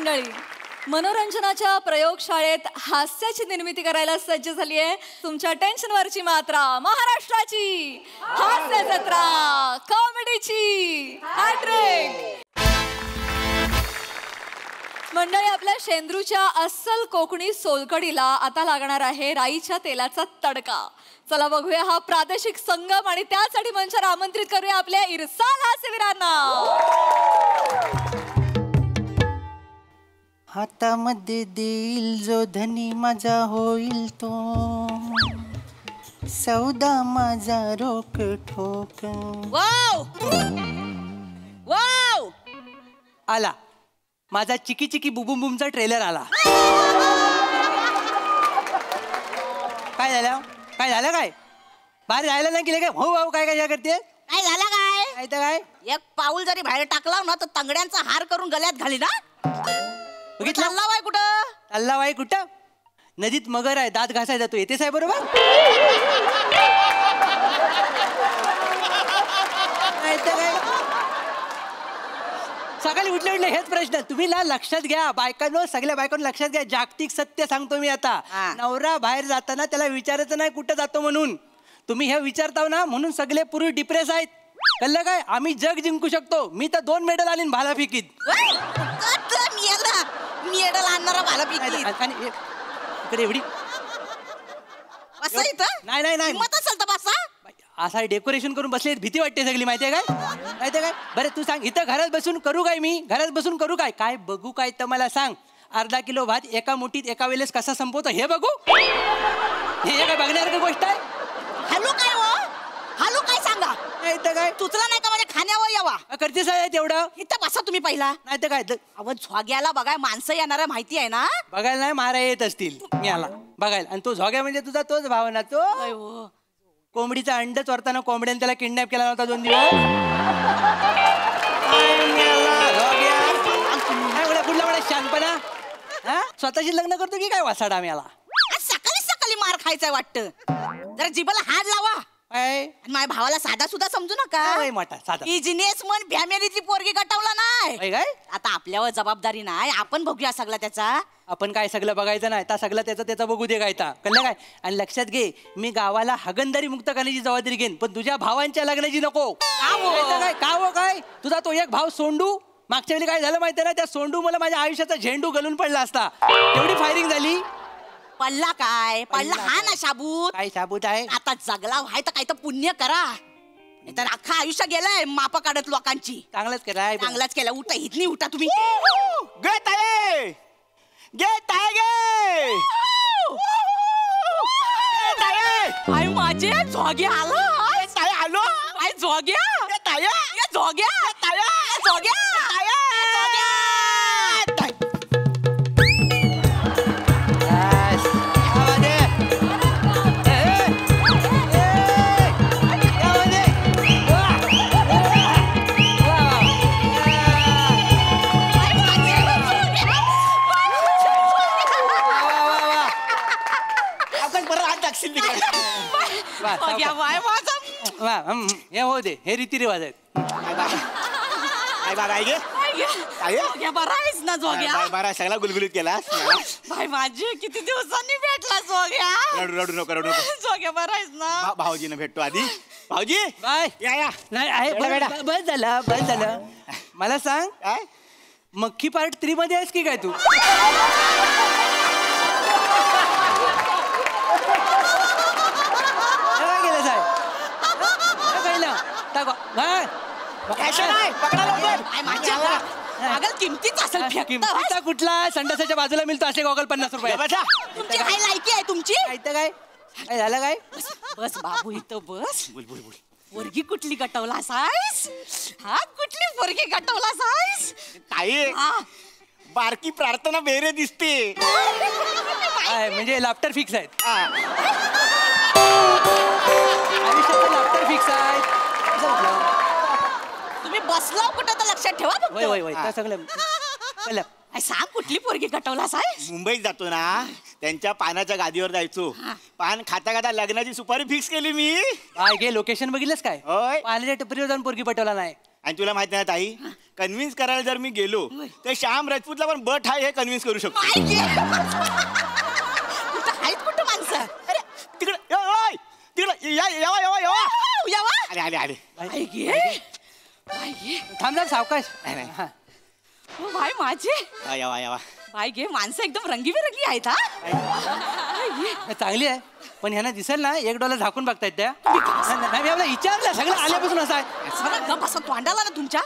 मंडळी, मनोरंजनाच्या प्रयोगशाळेत हास्याची निर्मिती करायला सज्ज झाली आहे तुमच्या टेन्शनवरची मात्रा, महाराष्ट्राची हास्य जत्रा, कॉमेडीची हॅट्रिक. मंडळी, आपल्या शेंद्रूच्या अस्सल कोकणी सोलकडीला आता लागणार आहे राईच्या तेलाचा तडका. चला बघूया हा प्रादेशिक संगम आणि त्यासाठी मंचावर आमंत्रित करूया आपल्या इरसाल हास्यवीरांना. हातामध्ये देईल जो धनी माझा होईल तो, सौदा माझा रोक ठोक. वाव वाव, आला माझा चिकी चिकी बुबुम बुमचा ट्रेलर आला. काय झालं काय झालं काय बाहेर जायला नाही गेले काय? हो हो, काय काय करते? काय झालं काय? काय तर काय, एक पाऊल जरी बाहेर टाकला ना तर तंगड्यांचा हार करून गळ्यात घाली ना. बघितलं चालला बाय कुठं? चालला बाई कुठं? नदीत मगर आहे, दात घासाय जातो. येतेच आहे बरोबर. काय तर काय, सकाळी उठले उठले हेच प्रश्न. तुम्ही लक्षात घ्या बायकांनो, सगळ्या बायकांनो लक्षात घ्या. जागतिक सत्य सांगतो मी आता. नवरा बाहेर जाताना त्याला विचारायचं नाही कुठं जातो म्हणून. तुम्ही हे विचारताव ना म्हणून सगळे पुरुष डिप्रेस आहेत. कळलं काय? आम्ही जग जिंकू शकतो. मी तर 2 मेडल आणीन भाला फेकीत. मेडल आणणारा भाला फेकीत. आणि इकडे एवढी नाही नाही नाही मत असेल तर बसा. असा डेकोरेशन करून बसले, भीती वाटते सगळी. माहितीये काय माहितीये काय? बरं तू सांग, इथं घरात बसून करू काय? मी घरात बसून करू काय? काय बघू काय तर मला सांग. अर्धा किलो भात एका मुठीत एका वेळेस कसा संपवतो हे बघू. हे काय बघण्यासारखी गोष्ट आहे? हॅलो काय हो, हॅलो काय सांगा. नाही तर काय, तुचला नाही का माझ्या खाण्यावर यावा? करतेस आहे तेवढं. इथं बसा तुम्ही पहिला. नाही तर काय, अहो झोग्याला बघाय माणसं येणार माहिती आहे ना. बघायला नाही मारा येत असतील मी आला बघायला. आणि तो झोग्या म्हणजे तुझा तोच भावना. तो कोंबडीचा अंड चोरताना कोंबड्याने त्याला किडनॅप केला होता 2 दिवस. कुठला मला शांतपणा. स्वतःशी लग्न करतो की काय वासाडा आम्ही आला. सकाळी सकाळी मार खायचाय वाटतं. जरा जिबाला हात लावा. माझ्या भावाला साधा सुद्धा समजू नका. मोठा साधा बिझनेस मन फॅमिलीची पोरगी गटवला नाही काय. आता आपल्यावर जबाबदारी नाही. आपण बघूया सगळा त्याचा. आपण काय सगळं बघायचं नाही, तर सगळं त्याचं बघू दे काय. कळलं काय? आणि लक्षात घे, मी गावाला हागणदारी मुक्त करण्याची जबाबदारी घेईन, पण तुझ्या भावांच्या लग्नाची नको. काय का हो काय? तुझा तो एक भाव सोंडू, मागच्या वेळी काय झालं माहितीये ना, त्या सोंडू मला माझ्या आयुष्याचा झेंडू घालून पडला असता. एवढी फायरिंग झाली. पडला काय? पडला हा ना शाबूत. काय शाबूत आहे? आता जगला व्हाय तर काय तर पुण्य करा. तर अख्खा आयुष्य गेलंय माप काढत लोकांची. चांगलंच केलं, चांगलाच केला. उठा इथनी उठा तुम्ही. आई माझे झोगे आलो. आलो आई झोग्या झोग्या झोग्या. हे हो दे, हे रीतिरिवाज आहेत. ना जोग्या बरा सगळा गुलगुलीत केला. भाई माझी किती दिवसांनी भेटला जोग्या. रडू नको रडू नको. जोग्या बरा आहेस ना? भाऊजीने भेटतो आधी. भाऊजी बाय. या नाही आहे, बस झालं बस झालं. मला सांग, काय मक्खी पार्ट 3 मध्ये आहेस की काय तू? किमतीच असेल. किमतीचा कुठला? संडासाच्या बाजूला मिळतो असे गॉगल 50 रुपये. तुमची काय लायकी आहे तुमची? काय काय झालं काय? बस बाबू इथं बस. पोरगी कुठली गटवला सायस? हा कुठली पोरगी गटवला सायस? ताई बारकी प्रार्थना बेरे दिसते. म्हणजे लाफ्टर फिक्स आहेत. आयुष्यात लाफ्टर फिक्स आहेत. तुम्ही बसला कुठं तर लक्षात ठेवा. वय वय वय सगळं. सांग कुठली पोरगी गटवला साहेब? मुंबईत जातो ना, त्यांच्या पानाच्या गादीवर जायचो. पान खाता खाता लग्नाची सुपारी फिक्स केली मी. काय गे लोकेशन बघितलंस काय? होय. पाण्याच्या टपरीवर जाऊन पोरगी पटवला नाही. आणि तुला माहिती नाही ताई, कन्व्हिन्स करायला जर मी गेलो तर श्याम राजपूतला पण बट हा हे कन्व्हिन्स करू शकतो. कुठं आहेत कुठं माणसं? अरे तिकडे ओय, तिकडे या येवा येवा येवा यावा. आले आले आले. बाई गे. बाई गे. थांब जरा सावकाश. नाही, नाही. हा. ओ बाई माझे. येवा येवा. बाई गे, माणसं एकदम रंगीबेरंगी आहेत हा. चांगली आहे पण ह्यांना दिसेल ना $1 झाकून बघतायत त्या. नाही मी आपला विचारलं सगळं आल्यापासून असं आहे. मला गप असं तोंडाला ना तुमच्या.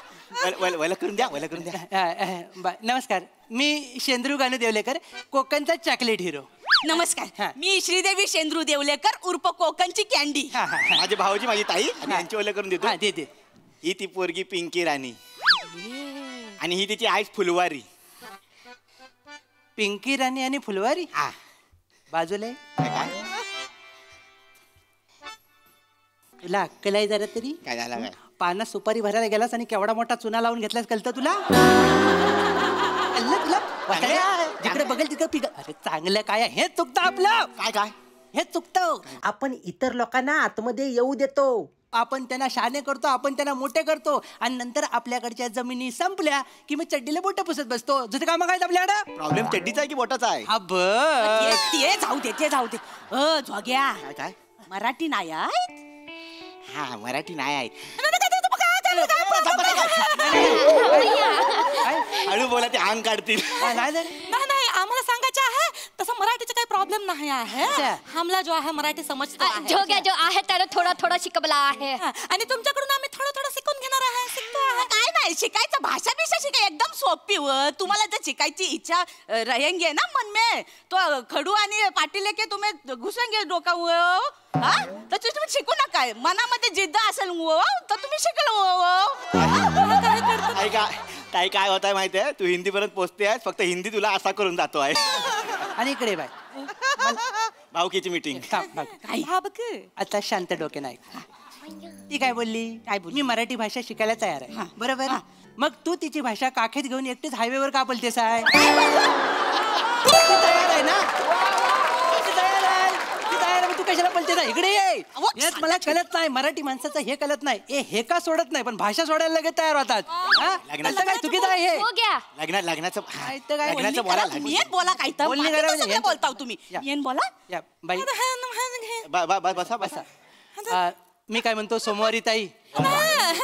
वला करून द्या वला करून द्या. नमस्कार मी शेंद्रू गाणू देवलेकर कोकणचा चॉकलेट हिरो. नमस्कार, हा. मी श्रीदेवी शेंद्रू देवलेकर उर्फ कोकणची कॅन्डी. हा हा हा. माझे भाऊजी माझी ताई आणि यांची वला करून देतो. हा दे दे. ही ती पोरगी पिंकी राणी आणि ही तिची आईच फुलवारी. पिंकी राणी आणि फुलवारी हा बाजूला आहे. काय तुला अक्कल आहे जरा तरी. काय झालं काय पानात सुपारी भरायला गेलास आणि केवढा मोठा चुना लावून घेतलास कळतं तुला. कळलं तुला वाटायला? जिकडे बघेल तिकडे पिक. अरे चांगलं काय आहे? हे चुकतं आपलं. काय काय हे चुकतं. आपण इतर लोकांना आतमध्ये येऊ देतो. आपण त्यांना शहाणे करतो आपण त्यांना मोठे करतो आणि नंतर आपल्याकडच्या जमिनी संपल्या की मी चड्डीला बोट पुसत बसतो. जसं कामं काय आपल्याकडं. प्रॉब्लेम चड्डीचा आहे की बोटाचा आहे. हा बघ. ते जाऊ दे, ते जाऊ दे. जोग्या, काय काय मराठी नाही आहेत. हा मराठी नाही आहे. हळू बोला ते अंग काढतील. नाही झालं. नाही नाही आम्हाला सांगायचं आहे तसं मराठीचा काही प्रॉब्लेम नाही आहे. अच्छा. हमला जो आहे मराठी समजतो आहे. जोग्या जो आहे त्याला थोडा थोडा शिकवला आहे. हा, आणि तुमच्याकडून आम्ही थोडं थोडं शिकून घेणार आहे. शिकतो आहे. काय नाही शिकायचं, भाषा बिषा शिकाय एकदम सोपी व तुम्हाला जर शिकायची इच्छा रहेंगे ना मन में तो खडू आणि पाटील के तुम्ही घुसेंगे डोका हा तर तुम्ही शिकू नका. मनामध्ये जिद्द असेल तर तुम्ही शिकलो. ऐका ताई काय होत आहे माहितीये तू हिंदी पर्यंत पोहोचते आहेस फक्त हिंदी तुला असा करून जातो आहे. आणि इकडे बाय भाऊकीची मीटिंग. हा बघ. आता शांत डोके नाही. ती काय बोलली. काय बोलली? मी मराठी भाषा शिकायला तयार आहे. बरोबर. मग तू तिची भाषा काखेत घेऊन एकटीच हायवेवर का बोलतेस आहे. ती तयार आहे ना. ती तयार आहे. ती तयार आहे. मग तू कशाला बोलतेस आहे. इकडे ये. यात मला कळत नाही मराठी माणसाचं हे कळत नाही. हे का सोडत नाही पण भाषा सोडायला लगेच तयार होतात. हा? लग्नाचं असं काय चुकीचं आहे हे. जोग्या लग्नाचं काय तर काय लग्नाचं बोला मी बोला काही तर बोलणी माझं करा तर म्हणजे सगळं बोलताव तुम्ही. या. येन बोला. या बाई बसा बसा. मी काय म्हणतो सोमवारी ताई.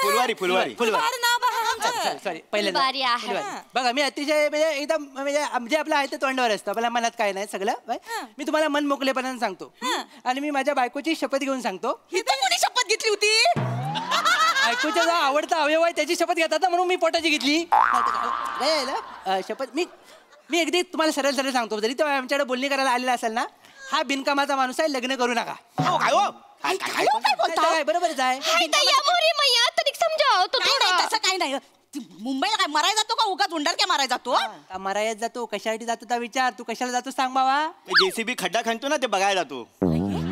फुलवारी फुलवारी फार नाव बघा आमचं. सॉरी फुलवारी आहे. फुलवारी. बघा मी अतिशय म्हणजे एकदम म्हणजे आपलं आहे ते तोंडावर असतं मला मनात काय नाही सगळं बाय. मी तुम्हाला मन मोकलेपणाने सांगतो आणि मी माझ्या बायकोची शपथ घेऊन सांगतो. ही तर कोणी शपथ घेतली होती. बायकोचा जो आवडता अवयव आहे त्याची शपथ घेतात ना म्हणून मी पोटाची घेतली. काय आहे ना शपथ मी अगदी तुम्हाला सरळ सरळ सांगतो जरी तो आमच्याकडे बोलणी करायला आलेला असेल ना हा बिनकामाचा माणूस आहे लग्न करू नका. हो काय हो काय काय काय काय बरोबरच आहे. समजाव नाही नाही तसं काही नाही. ती मुंबईला काय मरायला जातो का उगाच हुंडर काय मारायला जातो. का मरायत जातो कशासाठी जातो त्या विचार तू कशाला जातो सांग बाबा. जेसीबी खड्डा खणतो ना ते बघायला जातो.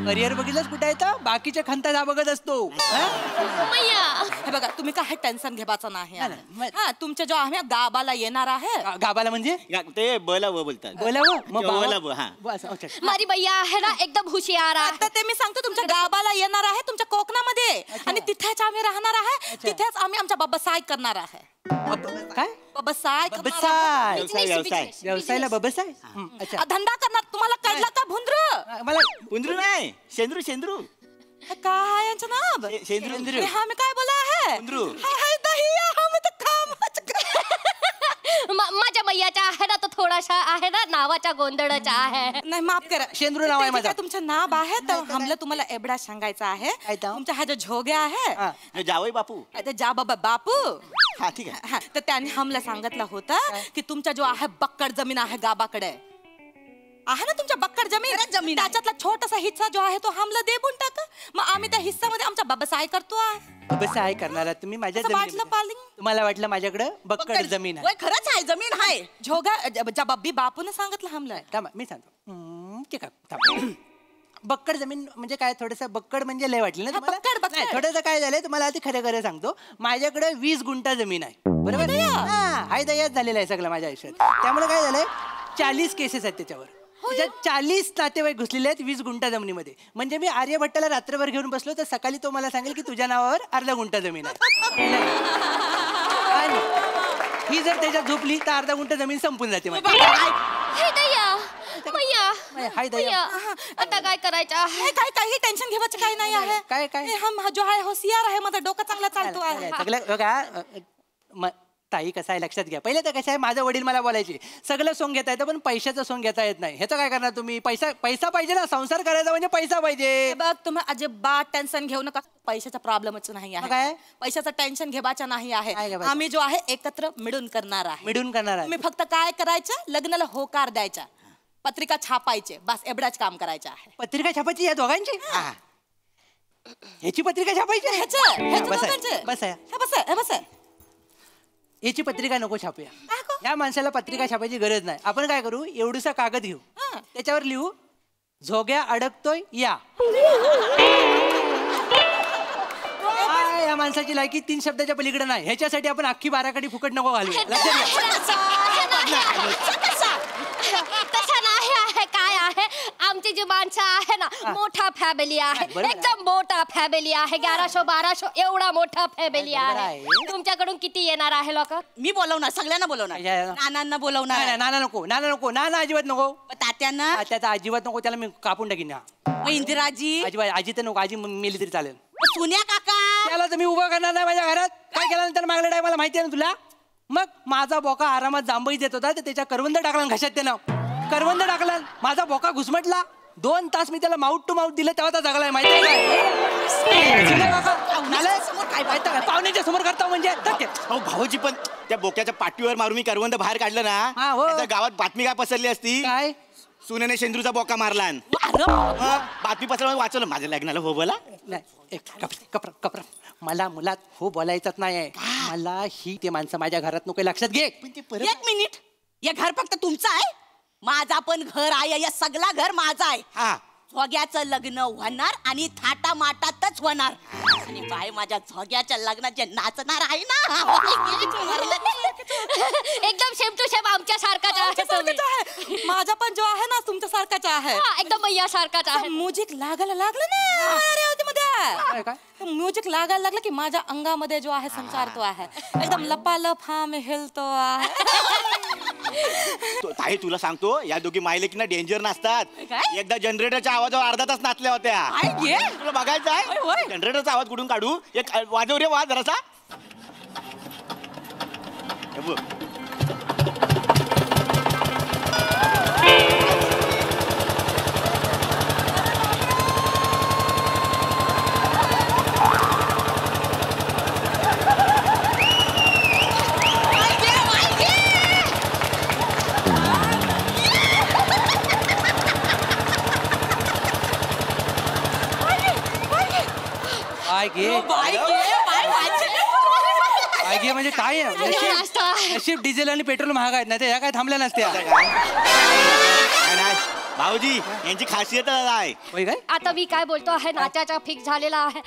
करिअर बघितलंच कुठे येतं बाकीच्या खंता जा बघत असतो. हे बघा तुम्ही काय टेन्शन घेवायचं नाही आहे. नाही. हा तुमच्या जो आम्ही गावाला येणार आहे. गाबाला म्हणजे ते बला व बोलतात. बोलावं मग ते बोला ब, हा. बस, अच्छा. मारी भैया आहे ना एकदम हुशियार आहे. आता ते मी सांगतो तुमच्या गावाला येणार आहे तुमच्या कोकणामध्ये आणि तिथेच आम्ही राहणार आहे. तिथेच आम्ही आमच्या बाबासाय करणार आहे. काय बाबासाय करणार आहे. बबसाय व्यवसाय व्यवसाय व्यवसायाला बबसाय अच्छा धंदा करणार तुम्हाला कळलं का भुंद्र. मला पुंद्रू नाही शेंद्रू शेंद्रू काय यांचं नाव. शेंद्रू हा मी काय बोला आहे. भुंद्रू. हाय दहिया हम तर कामच माझ्या मैयाचा आहे ना तो थोडासा आहे ना नावाचा गोंधळचा आहे. नाही माफ करा. शेंद्रू नाव आहे ठीक माझं. तुमचं नाव आहे तर आम्हाला तुम्हाला एवढा सांगायचं आहे. काय तो? तुमचा हा जो झोग्या आहे हा. जावई बापू. ते जा बाबा बापू हा ठीक आहे. हा, तर त्याने हमला सांगितलं होतं की तुमचा जो आहे बक्कड जमीन आहे गावाकडे आहे ना तुमच्या बक्कड जमीन त्याच्यातला छोटासा हिस्सा जो आहे तो हमला देऊन टाका. मग आम्ही त्या हिस्सामध्ये आमच्या बाबासाय करतो आहे. बबसाय करणारा तुम्ही माझ्या असं वाटलं जमिनीमध्ये. पालिंग. तुम्हाला वाटलं माझ्याकडे बक्कड जमीन आहे. होय, खरंच आहे जमीन आहे. झोगा ज्या बब्बी बापून सांगितलं हमला. थांबा मी सांगतो ठीक आहे थांबा. बक्कड जमीन म्हणजे काय थोडंसं बक्कड म्हणजे लय वाटलं ना हा, तुम्हाला? बक्कड, बक्कड. नाही, थोडंसं काय झालंय तुम्हाला आधी खरं खरं सांगतो माझ्याकडे 20 गुंठा जमीन आहे बरोबर. हा हाय दयाच झालेला आहे सगळं माझ्या आयुष्यात. त्यामुळे काय झालंय 40 केसेस आहेत त्याच्यावर. त्याच्यात 40 नातेवाईक घुसलेले आहेत 20 गुंठा जमिनीमध्ये. म्हणजे मी आर्यभट्टाला रात्रभर घेऊन बसलो तर सकाळी तो मला सांगेल की तुझ्या नावावर अर्धा गुंठा जमीन आहे. ही जर त्याच्यात झोपली तर अर्धा गुंठ जमीन संपून जाते माझी. हे दया मैया हाय दया. मैया, आता काय करायचं आहे? हे काय काही टेन्शन घेवायचं काय नाही आहे. काय हे हम जो आहे होशियार आहे, माझा डोकं चांगला चालतो आहे. सगळं बघा ताई कसं आहे लक्षात घ्या. पहिले तर कसं आहे, माझं वडील मला बोलायचे सगळं सोंग घेता येतं पण पैशाचं सोंग घेता येत नाही. ह्याचं काय करणार तुम्ही? पैसा पैसा पाहिजे ना, संसार करायचा म्हणजे पैसा पाहिजे. हे बघ, तुम्ही अजिबात टेन्शन घेऊ नका. पैशाचा प्रॉब्लेमच नाही मग काय? आहे. पैशाचं टेन्शन घेवायचं नाही काय आहे. घेवायचं? आम्ही जो आहे एकत्र मिळून करणार आहे. मिळून करणार आहे. तुम्ही फक्त काय करायचं, लग्नाला होकार द्यायचा, पत्रिका छापायचे, बस एवढाच काम करायचं आहे. पत्रिका छापायची या दोघांची? ह्याची पत्रिका छापायची? बस आहे. याची पत्रिका नको छापूया. या माणसाला पत्रिका छापायची गरज नाही. आपण काय करू, एवढूसा कागद घेऊ, त्याच्यावर लिहू झोग्या अडकतोय या. या माणसाची लायकी 3 शब्दाच्या पलीकडे नाही. ह्याच्यासाठी आपण अख्खी 12 कडी फुकट नको घालू. तसं नाही आहे. काय आहे, आमची जी माणसं आहे ना, मोठा फॅमिली आहे, एकदम मोठा फॅमिली आहे. 1100-1200 एवढा मोठा फॅमिली आहे. तुमच्याकडून किती येणार आहे लोक? मी बोलवणार, सगळ्यांना बोलवणार. नानांना बोलवणार. नाना नको. नाना अजिबात नको. तात्यांना. त्याचा अजिबात नको. त्याला मी कापून टाकीन ना. इंदिराजी. अजिबात आजी तर नको. आजी मेली तरी चालेल. सोन्या काका. त्याला तर मी उभं करणार नाही माझ्या घरात. काय केल्यानंतर मागल्या टायमाला माहिती आहे ना तुला? मग माझा बोका आरामात जांभई देत होता, तर त्याच्या करवंद टाकला घशात. त्यानं करवंद टाकला. माझा बोका घुसमटला. 2 तास मी त्याला माउट टू माउट दिलं तेव्हा तो जगलाय. माहिती काय? पाहुण्याच्या समोर करता म्हणजे भाऊजी पण त्या बोक्याच्या पाठीवर मारून मी करवंद बाहेर काढलं ना, गावात बातमी काय पसरली असती? काय? सुनेने शेंद्रूचा बोका मारला. बातमी पसरली, वाचवलं. माझ्या लग्नाला हो बोला नाही. कपरा मला मुलात हो बोलायचंच नाही. मला ही ते माणसं माझ्या घरात नको. लक्षात घे. 1 मिनिट. हे घर फक्त तुमचं आहे? माझा पण घर आहे. या सगळा घर माझा आहे. झोग्याचं लग्न होणार आणि थाटा माटातच होणार. आणि बाय माझ्या झोग्याच्या लग्नाचे नाचणार आहे ना. एकदम सेम टू सेम आमच्या सारखाच आहे. माझा पण जो आहे ना तुमच्या सारखाच आहे. एकदम मैया सारखाच आहे. म्युझिक लागायला लागलं ना मध्ये, म्युझिक लागायला लागलं की माझ्या अंगामध्ये जो आहे संचार तो आहे. एकदम लपालप हा मी हिलतो आहे. ताई तुला सांगतो, या दोघी मायलेकींना डेंजर नसतात. एकदा जनरेटरच्या आवाजावर अर्धा तास नाचल्या होत्या. तुला बघायचं आहे? जनरेटरचा आवाज कुठून काढू? एक वाजव रे वाज जरासा. घे म्हणजे काय नशीब डिझेल आणि पेट्रोल महाग आहेत, नाही तर ह्या काय थांबल्या नसत्या. भाऊजी यांची खासियत आहे. काय? आता मी काय बोलतो आहे, नाचाचा फिक्स झालेला आहे,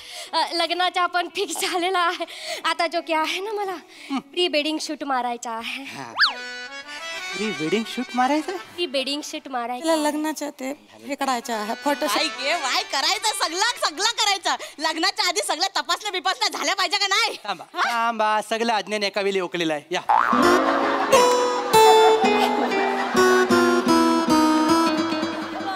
लग्नाचा पण फिक्स झालेला आहे. आता जो की आहे ना, मला प्री वेडिंग शूट मारायचा आहे. प्री वेडिंग शूट मारायचं? प्री वेडिंग शूट मारायचं. लग्नाचं ते हे करायचं आहे, फोटो वाय करायचं. सगळं करायचं. लग्नाच्या आधी सगळ्या तपासण्या बिपासण्या झाल्या पाहिजे का नाही? थांबा, सगळं अज्ञान एका वेळी ओकलेलं आहे. या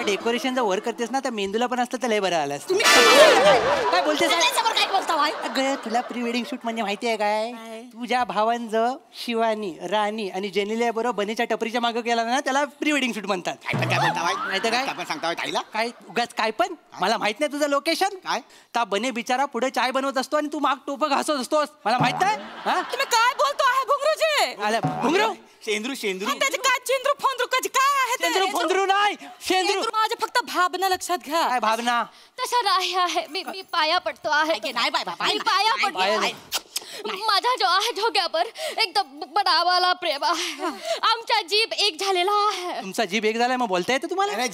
डेकोरेशनचा वर करतेस ना, तर मेंदूला पण असतं तर लय बरं आलं. काय बोलतेस? काय बोलता भाई? अगं तुला प्री वेडिंग शूट म्हणजे माहिती आहे काय? तुझ्या भावांचं शिवानी, राणी आणि जेनिलिया बरोबर बनीच्या टपरीच्या मागं गेला ना, त्याला प्री वेडिंग शूट म्हणतात. नाही तर काय सांगता ताईला? काय उगाच काय पण? मला माहित नाही तुझं लोकेशन काय. ता बने बिचारा पुढे चाय बनवत असतो आणि तू माग टोपं घासत असतोस. मला माहित नाही. तुम्ही काय बोलतो आहे घुंगरूजी? घुंगरू शेंद्रू त्याची काय चेंद्रू फोंद्रू कधी काय आहे? शेंद्रू फोंद्रू नाही. शेंद्रू माझ्या फक्त भावना लक्षात घ्या. काय भावना? तसं नाही आहे. मी पाया पडतो आहे. नाही बाय बाबा, मी पाया पडतो. माझा जो आहे झोग्यावर एकदम बनावाला प्रेम आहे. आमचा जीभ एक झालेला आहे. तुमचा जीभ एक झालाय, मग बोलता येतं तुम्हाला? तसं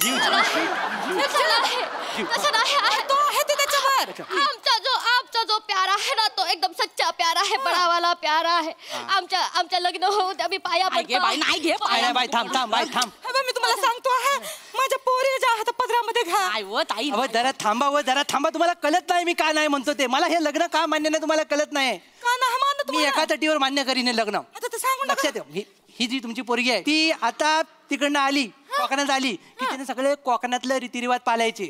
नाही आहे. तो आहे ते त्याच्यावर. आमचा जो प्यार आहे ना, तो एकदम सच्चा प्यार आहे, बनावाला प्यार आहे. आमच्या लग्न होऊ द्या. मी पाया पडतो. नाही घे बाय थांब. मी तुम्हाला सांगतो आहे, माझ्या नवरीने ज्या हातात पदरामध्ये घ्या. काय व ताई अहो जरा थांबा तुम्हाला कळत नाही मी का नाही म्हणतो ते. मला हे लग्न का मान्य नाही तुम्हाला कळत नाही. का नाही मानत मी तुम्हाला? एका तटीवर मान्य करीन लग्न. आता ते सांगून टाका. लक्षात ठेव ही जी तुमची पोरगी आहे ती आता तिकडनं आली कोकणात आली की तिने सगळे कोकणातले रीतिरिवाज पाळायचे.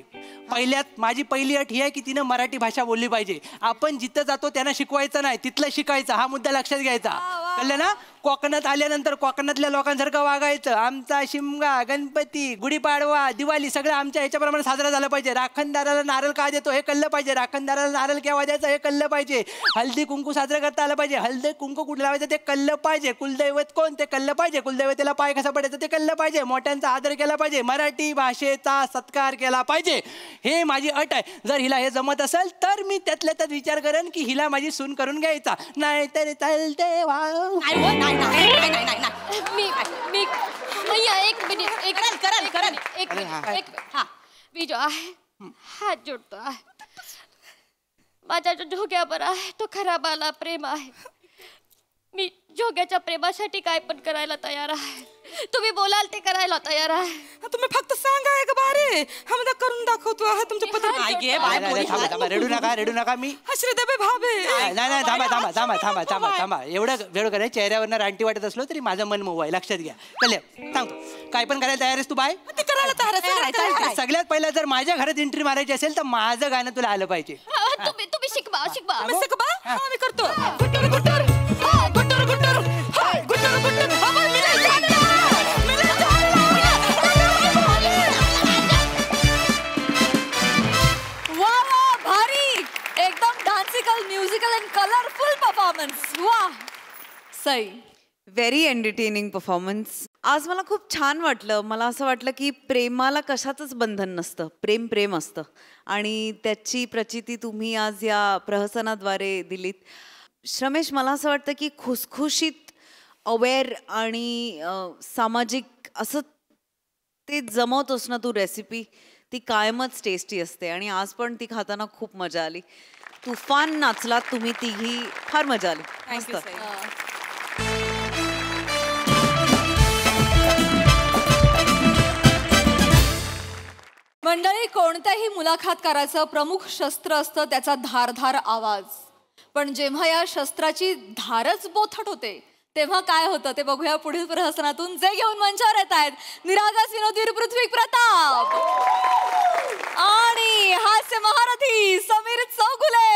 पहिल्यात माझी पहिली अट ही आहे की तिनं मराठी भाषा बोलली पाहिजे. आपण जिथं जातो त्यांना शिकवायचं नाही, तिथलं शिकायचं. हा मुद्दा लक्षात घ्यायचा. कळलं ना? कोकणात आल्यानंतर कोकणातल्या लोकांसारखं वागायचं. आमचा शिमगा, गणपती, गुढीपाडवा, दिवाळी सगळं आमच्या याच्याप्रमाणे साजरा झाला पाहिजे. राखणदाराला नारळ का देतो हे कळलं पाहिजे. राखणदाराला नारळ केव्हा द्यायचं हे कळलं पाहिजे. हळदी कुंकू साजरा करता आलं पाहिजे. हळदी कुंकू कुठं लावायचं ते कळलं पाहिजे. कुलदैवत कोण ते कळलं पाहिजे. कुलदैवतेला पाय कसा पडायचा ते कळलं पाहिजे. मोठ्यांचा आदर केला पाहिजे. मराठी भाषेचा सत्कार केला पाहिजे. हे माझी अट आहे. जर हिला हे जमत असेल तर मी त्यातल्या त्यात विचार करेन की हिला माझी सून करून घ्यायचा. नाही तर चालते मी भैया एक मिनिट हा. मी जो आहे हात जोडतो आहे. माझ्या जो जोग्यावर आहे तो खरा मला प्रेम आहे. मी जोग्याच्या प्रेमासाठी काय पण करायला तयार आहे. तुम्ही बोलाल ते करायला तयार आहे. तुम्ही फक्त सांगा एक बारे आम्हाला करून दाखवतो आहे तुमच्या पद्धतीने. रडू नका मी श्रीदेवी भावे. नाही थांबा एवढं वेळ करायचं. चेहऱ्यावरनं रानटी वाटत असलो तरी माझं मन मोह आहे. लक्षात घ्या. कळलं? सांगतो काय पण करायला तयार आहेस तू बाय? ते करायला तयार आहे. सगळ्यात पहिला जर माझ्या घरात एंट्री मारायची असेल तर माझं गाणं तुला आलं पाहिजे. तुम्ही शिकवा आम्ही शिकवा. आम्ही करतो. गुट्टर गुट्टर गुट्टर गुट्टर गुट्टर गुट्टर. एकदम डान्सिकल, म्युझिकल अँड कलरफुल परफॉर्मन्स. वा सई. Very entertaining performance. आज मला खूप छान वाटलं. मला असं वाटलं की प्रेमाला कशाचंच बंधन नसतं. प्रेम असतं आणि त्याची प्रचिती तुम्ही आज या प्रहसनाद्वारे दिलीत. श्रमेश, मला असं वाटतं की खुसखुशीत, अवेअर आणि सामाजिक असं ते जमवतोस ना तू रेसिपी, ती कायमच टेस्टी असते आणि आज पण ती खाताना खूप मजा आली. तुफान नाचलात तुम्ही तिघी. फार मजा आली. मस्त. मंडळी, कोणत्याही मुलाखतकाराचं प्रमुख शस्त्र असतं त्याचा धारधार आवाज. पण जेव्हा या शस्त्राची धारच बोथट होते तेव्हा काय होतं ते बघूया पुढील प्रहसनातून. जे घेऊन मंचावर येत आहेत निरागस विनोदवीर पृथ्वी प्रताप आणि हास्य महारथी समीर चौगुले.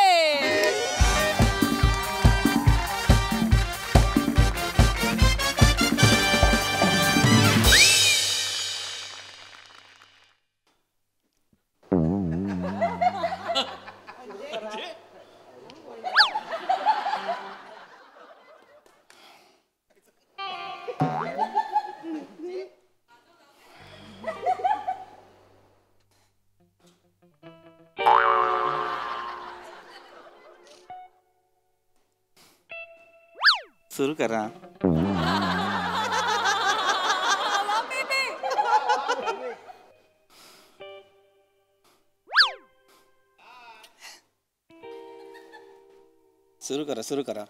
सुरू करा. सुरू करा.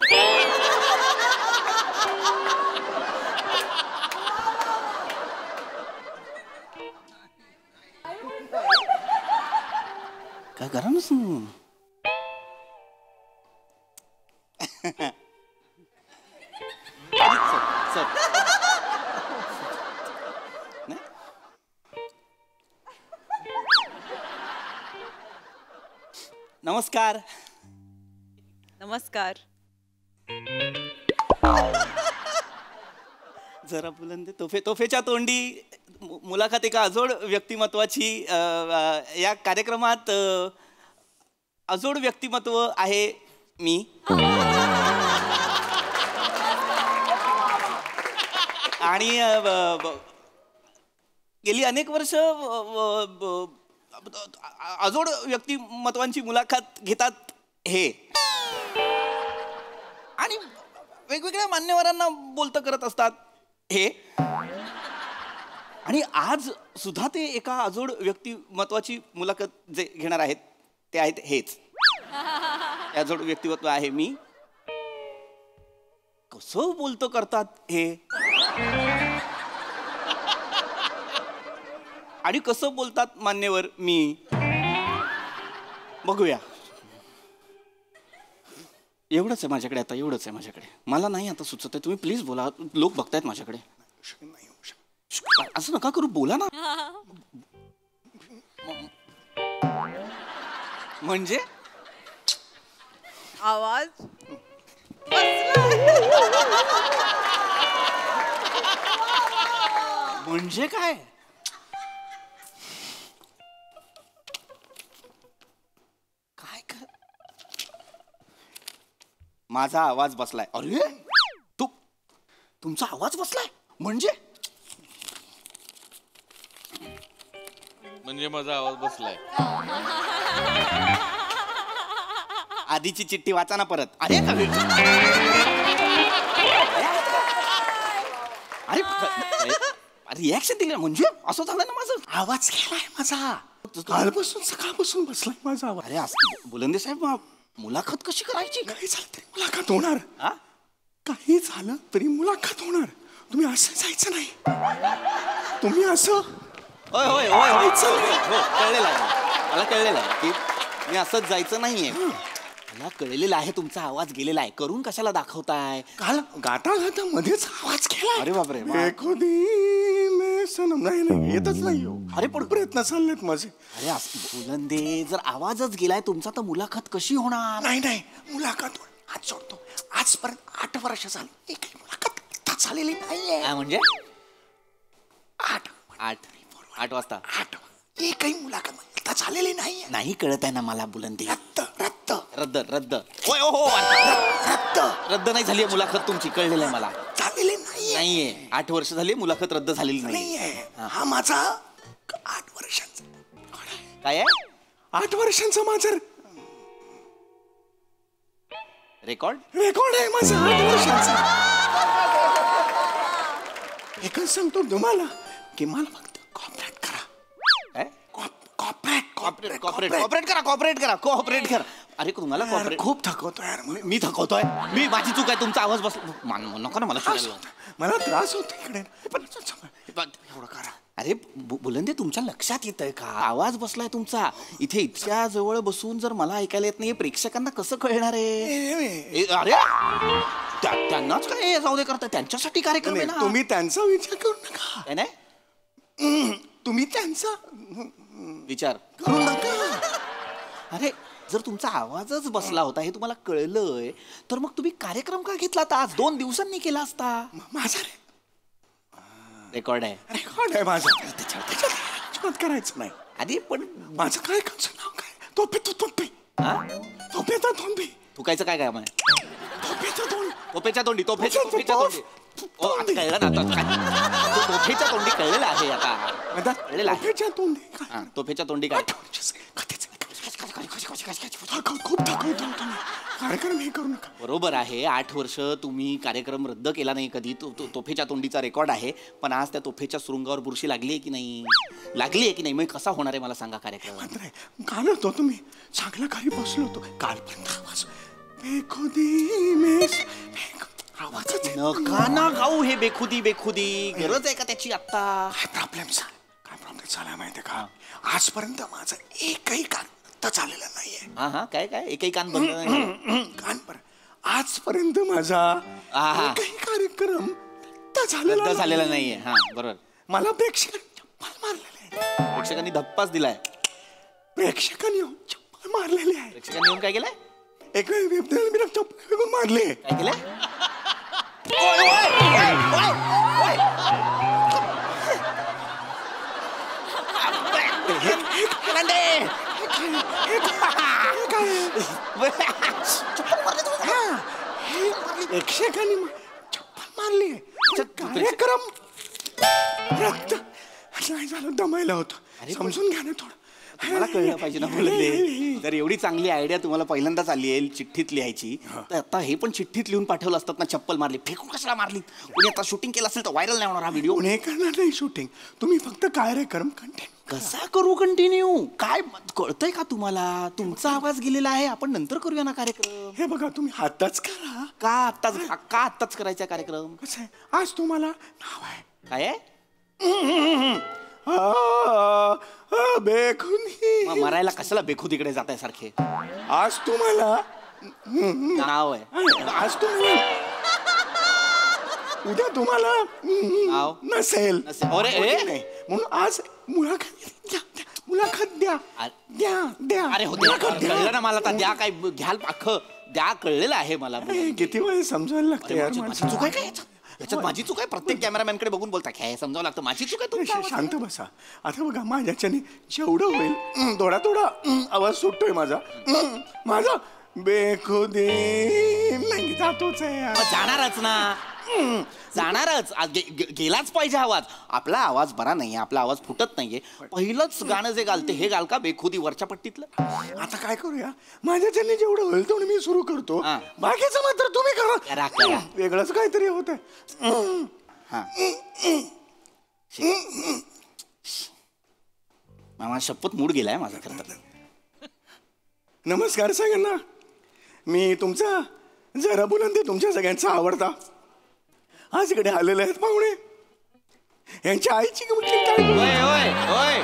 काय करा ना सुरू. नमस्कार. नमस्कार. जरा बुलंद तोफेच्या तोंडी मुलाखत एका अजोड व्यक्तिमत्वाची. या कार्यक्रमात अजोड व्यक्तिमत्व आहे मी. आणि गेली अनेक वर्ष अजोड व्यक्तिमत्वांची मुलाखत घेतात हे आणि वेगवेगळ्या मान्यवरांना बोलतं करत असतात हे. आणि आज सुद्धा ते एका अजोड व्यक्तिमत्वाची मुलाखत जे घेणार आहेत ते आहेत हेच. अजोड व्यक्तिमत्व आहे मी. कसं बोलतं करतात हे. आणि कसं बोलतात मान्यवर मी बघूया. एवढंच आहे माझ्याकडे आता, एवढंच आहे माझ्याकडे. मला नाही आता सुचत आहे. तुम्ही प्लीज बोला, लोक बघतायत माझ्याकडे. असं नका करू, बोला ना. म्हणजे आवाज म्हणजे काय? काय काय माझा आवाज बसलाय. अरे तुमचा आवाज बसलाय म्हणजे माझा आवाज बसलाय. आधीची चिठ्ठी वाचा ना परत. अरे अरे रिॲक्शन दिलं म्हणजे असं झालं ना. माझा आवाज गेलाय माझा कालपासून, सकाळपासून बसलाय माझा आवाज. अरे बुलंदे साहेब, मुलाखत कशी करायची? काही झालं तरी मुलाखत होणार. काही झालं तरी मुलाखत होणार. तुम्ही असं जायचं नाही. तुम्ही असं होय होय होय होय कळलेलं आहे मला, कळलेलं आहे की मी असंच जायचं नाहीये. मला कळलेलं आहे तुमचा आवाज गेलेला आहे. करून कशाला दाखवताय? काल गाता गाता मध्येच आवाज गेला. अरे बापरे. नाही येतच नाही. अरे पण प्रयत्न चाललेत माझे. अरे बुलंदे, जर आवाजच गेलाय तुमचा तर मुलाखत कशी होणार? नाही नाही, मुलाखत हात सोडतो. आजपर्यंत 8 वर्ष झाली एकही मुलाखत झालेली नाहीये. म्हणजे 8 वाजता एकही मुलाखत झालेली नाही. नाही कळत आहे ना मला बुलंदी. रद्द रद्द रद्द रद्द होय हो रद्द रद्द नाही झाली मुलाखत तुमची. कळलेलं आहे मला. झालेली नाहीये. 8 वर्ष झाली मुलाखत रद्द झालेली नाहीये. हा माझा 8 वर्षांचा काय आहे? 8 वर्षांचा माझा रेकॉर्ड आहे माझा 8 वर्षांचा. एकच सांगतो तुम्हाला की मला फक्त कॉपरेट करा. कॉपरेट करा. अरे तुम्हाला कॉपरेट खूप थकवतो यार. मी थकवतोय? मी माझी चूक आहे. तुमचा आवाज बस नको ना. मला त्रास होतो इकडे. एवढं करा. अरे बुलंदे, तुमच्या लक्षात येत आहे का आवाज बसलाय तुमचा? इथे इतक्या जवळ बसून जर मला ऐकायला येत नाही, प्रेक्षकांना कसं कळणार आहे? अरे त्यांनाच काय जाऊ दे करता, त्यांच्यासाठी कार्यक्रम आहे ना. तुम्ही त्यांचा विचार करू नका. काय नाही, तुम्ही त्यांचा विचार करू नका. अरे जर तुमचा आवाजच बसला होता हे तुम्हाला कळलंय तर मग तुम्ही कार्यक्रम का घेतला? आज 2 दिवसांनी केला असता. माझा रेकॉर्ड आहे माझा. त्याच्यात करायचं नाही. आधी पण माझं काय नाव काय? तोफे थुकायचं काय काय म्हणे? तोफेच्या तोंडी तोफेच्या तोंडी कळलेलं आहे आता. कळलेलं आहे तोफेच्या तोंडी काय? खूप कार्यक्रम हे करू नका. बरोबर आहे. 8 वर्ष तुम्ही कार्यक्रम रद्द केला नाही कधी. तोफेच्या तोंडीचा रेकॉर्ड आहे. पण आज त्या तोफेच्या सुरुंगावर बुरशी लागली आहे की नाही? लागली आहे की नाही? मग कसा होणार आहे मला सांगा कार्यक्रम? काल होतो तुम्ही चांगला खाली बसलो होतो. कालपर्यंत आवाज आवाजच नका ना गाऊ. हे बेखुदी गरज आहे का त्याची आता? काय प्रॉब्लेम झाला माहितीये का? आजपर्यंत माझं एकही कान झालेलं नाहीये. काय एकही कान बंद नाही. कान पर आजपर्यंत माझा एकही कार्यक्रम झालेला नाहीये. बरोबर. मला प्रेक्षकांनी धप्पाच दिलाय. प्रेक्षकांनी चप्पल मारलेली आहे. प्रेक्षकांनी येऊन काय केलंय? एक वेळ चप्पल मारले. काय केलंय? प्रेक्षकांनी चप्पल मारली. कार्यक्रम रद्द नाही झालं. दमायला होतं. समजून घ्या ना थोडं. मला कळलं पाहिजे ना बोलले. जर एवढी चांगली आयडिया तुम्हाला पहिल्यांदाच आली आहे चिठ्ठीत लिहायची तर आता हे पण चिठ्ठीत लिहून पाठवलं असतात ना. चप्पल मारली फेकून कशाला मारली? कोणी आता शूटिंग केलं असेल तर व्हायरल नाही होणार हा व्हिडिओ. नाही करणार नाही शूटिंग. तुम्ही फक्त कार्यक्रम कंटिन्यू. कसा करू कंटिन्यू? काय कळतंय का तुम्हाला? तुमचा आवाज गेलेला आहे. आपण नंतर करूया ना कार्यक्रम. हे बघा तुम्ही आत्ताच करा. का आत्ताच करायचा कार्यक्रम? कसं आहे आज तुम्हाला नाव आहे काय आहे? बेखुदी. मग मरायला कशाला बेखुदीकडे जात आहे सारखे? आज तुम्हाला नाव आहे. आज तुम्हाला उद्या तुम्हाला नाव नसेल. अरे नाही. म्हणून आज मुलाखत द्या. मुलाखत द्या. द्या द्या. अरे होते कळलं ना मला. आता द्या काय घ्याल अख्खं द्या कळलेलं आहे मला. किती वेळ समजायला लागतं यार. माझी चूक आहे काय याच्यात? माझी चूक आहे? प्रत्येक कॅमेरामॅनकडे बघून बोलता काय समजावं लागतं? माझी चूक आहे तुमच्या आवाजात? शांत बसा. आता बघा माझ्याच्याने जेवढं होईल थोडा थोडा आवाज सुटतोय माझा. माझा बेखुदी नाही जातोच आहे यार. मग जाणारच ना. जाणारच. गेलाच पाहिजे आवाज. आपला आवाज बरा नाहीये. आपला आवाज फुटत नाहीये. पहिलंच गाणं जे घालते हे घाल का बेखुदी वरच्या पट्टीतलं? आता काय करूया माझ्याच्याने जेवढं होईल तेवढं मी सुरू करतो. हा. बाकीचं मात्र तुम्ही करा, करा. करा. वेगळंच काहीतरी होत हा मामा शपथ मूड गेलाय माझा खरं तर. नमस्कार सगळ्यांना. मी तुमचा जरा बुलंदी तुमच्या सगळ्यांचा आवडता. आज इकडे आलेले आहेत पाहुणे. यांच्या आईची काय होय होय होय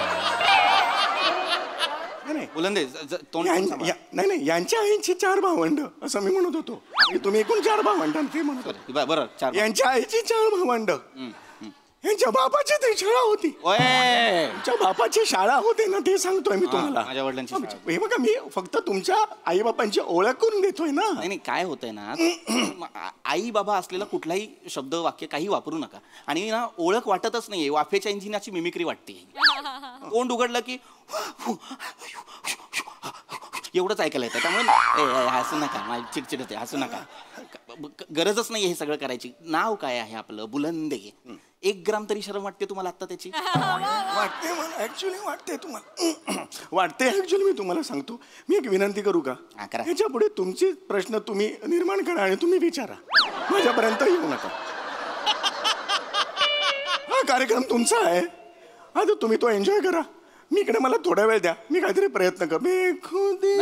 नाही बुलंदे तोंड सांभाळ. नाही यांच्या आईची 4 भावंड असं मी म्हणत होतो. तुम्ही एकूण 4 भावंड ते म्हणत होते. बरं चार. यांच्या आईची 4 भावंड. यांच्या बापाची ती शाळा होती. ओय तुमच्या बापाची शाळा होती ना ते सांगतोय मी तुम्हाला. माझ्या वडिलांची शाळा. हे बघा मी फक्त तुमच्या आई बापांची ओळख करून देतोय ना. नाही काय होतंय ना आई बाबा असलेला कुठलाही शब्द वाक्य काही वापरू नका. आणि ना ओळख वाटतच नाहीये. वाफेच्या इंजिनाची मिमिक्री वाटते. तोंड उघडलं की एवढंच ऐकायला येतं. त्यामुळे हसू नका. माझी चिडचिड होते. हसू नका. गरजच नाही हे सगळं करायची. नाव काय आहे आपलं? बुलंदे. 1 ग्राम तरी शरम वाटते तुम्हाला आता त्याची? वाटते मला ऍक्च्युली वाटते तुम्हाला. वाटते ऍक्च्युली मी तुम्हाला सांगतो. मी एक विनंती करू का? करा. ह्याच्या पुढे तुमचे प्रश्न तुम्ही निर्माण करा आणि तुम्ही विचारा. माझ्यापर्यंत येऊ नका. हा कार्यक्रम तुमचा आहे. आता तुम्ही तो एन्जॉय करा. मी इकडे मला थोडा वेळ द्या. मी काहीतरी प्रयत्न कर.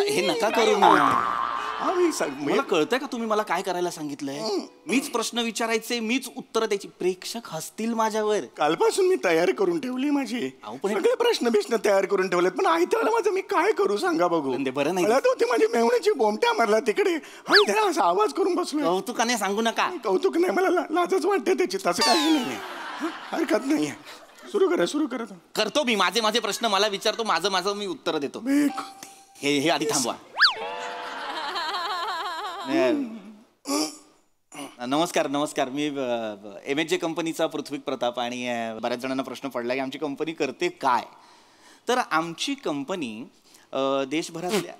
हे नका करू ना. मला कळतंय का तुम्ही मला काय करायला सांगितलंय? मीच प्रश्न विचारायचे, मीच उत्तर द्यायची. प्रेक्षक हसतील माझ्यावर. कालपासून मी तयारी करून ठेवली माझी. सगळे प्रश्न तयार करून ठेवलेत. पण आई त्याला माझं मी काय करू सांगा बघू. बरं नाही. मला होती माझी मेवण्याची बोमट्या मारला तिकडे. आणि त्याला असा आवाज करून बसलो. कौतुकाने सांगू नका. कौतुक नाही मला लाजच वाटते त्याची. तसं काही नाही. हरकत नाहीये. सुरू करा. करतो मी. माझे प्रश्न मला विचारतो. माझं मी उत्तर देतो. हे आधी थांबवा. नमस्कार. मी MHJ कंपनीचा पृथ्वी प्रताप. आणि बऱ्याच जणांना प्रश्न पडला की आमची कंपनी करते काय. तर आमची कंपनी देशभरातल्या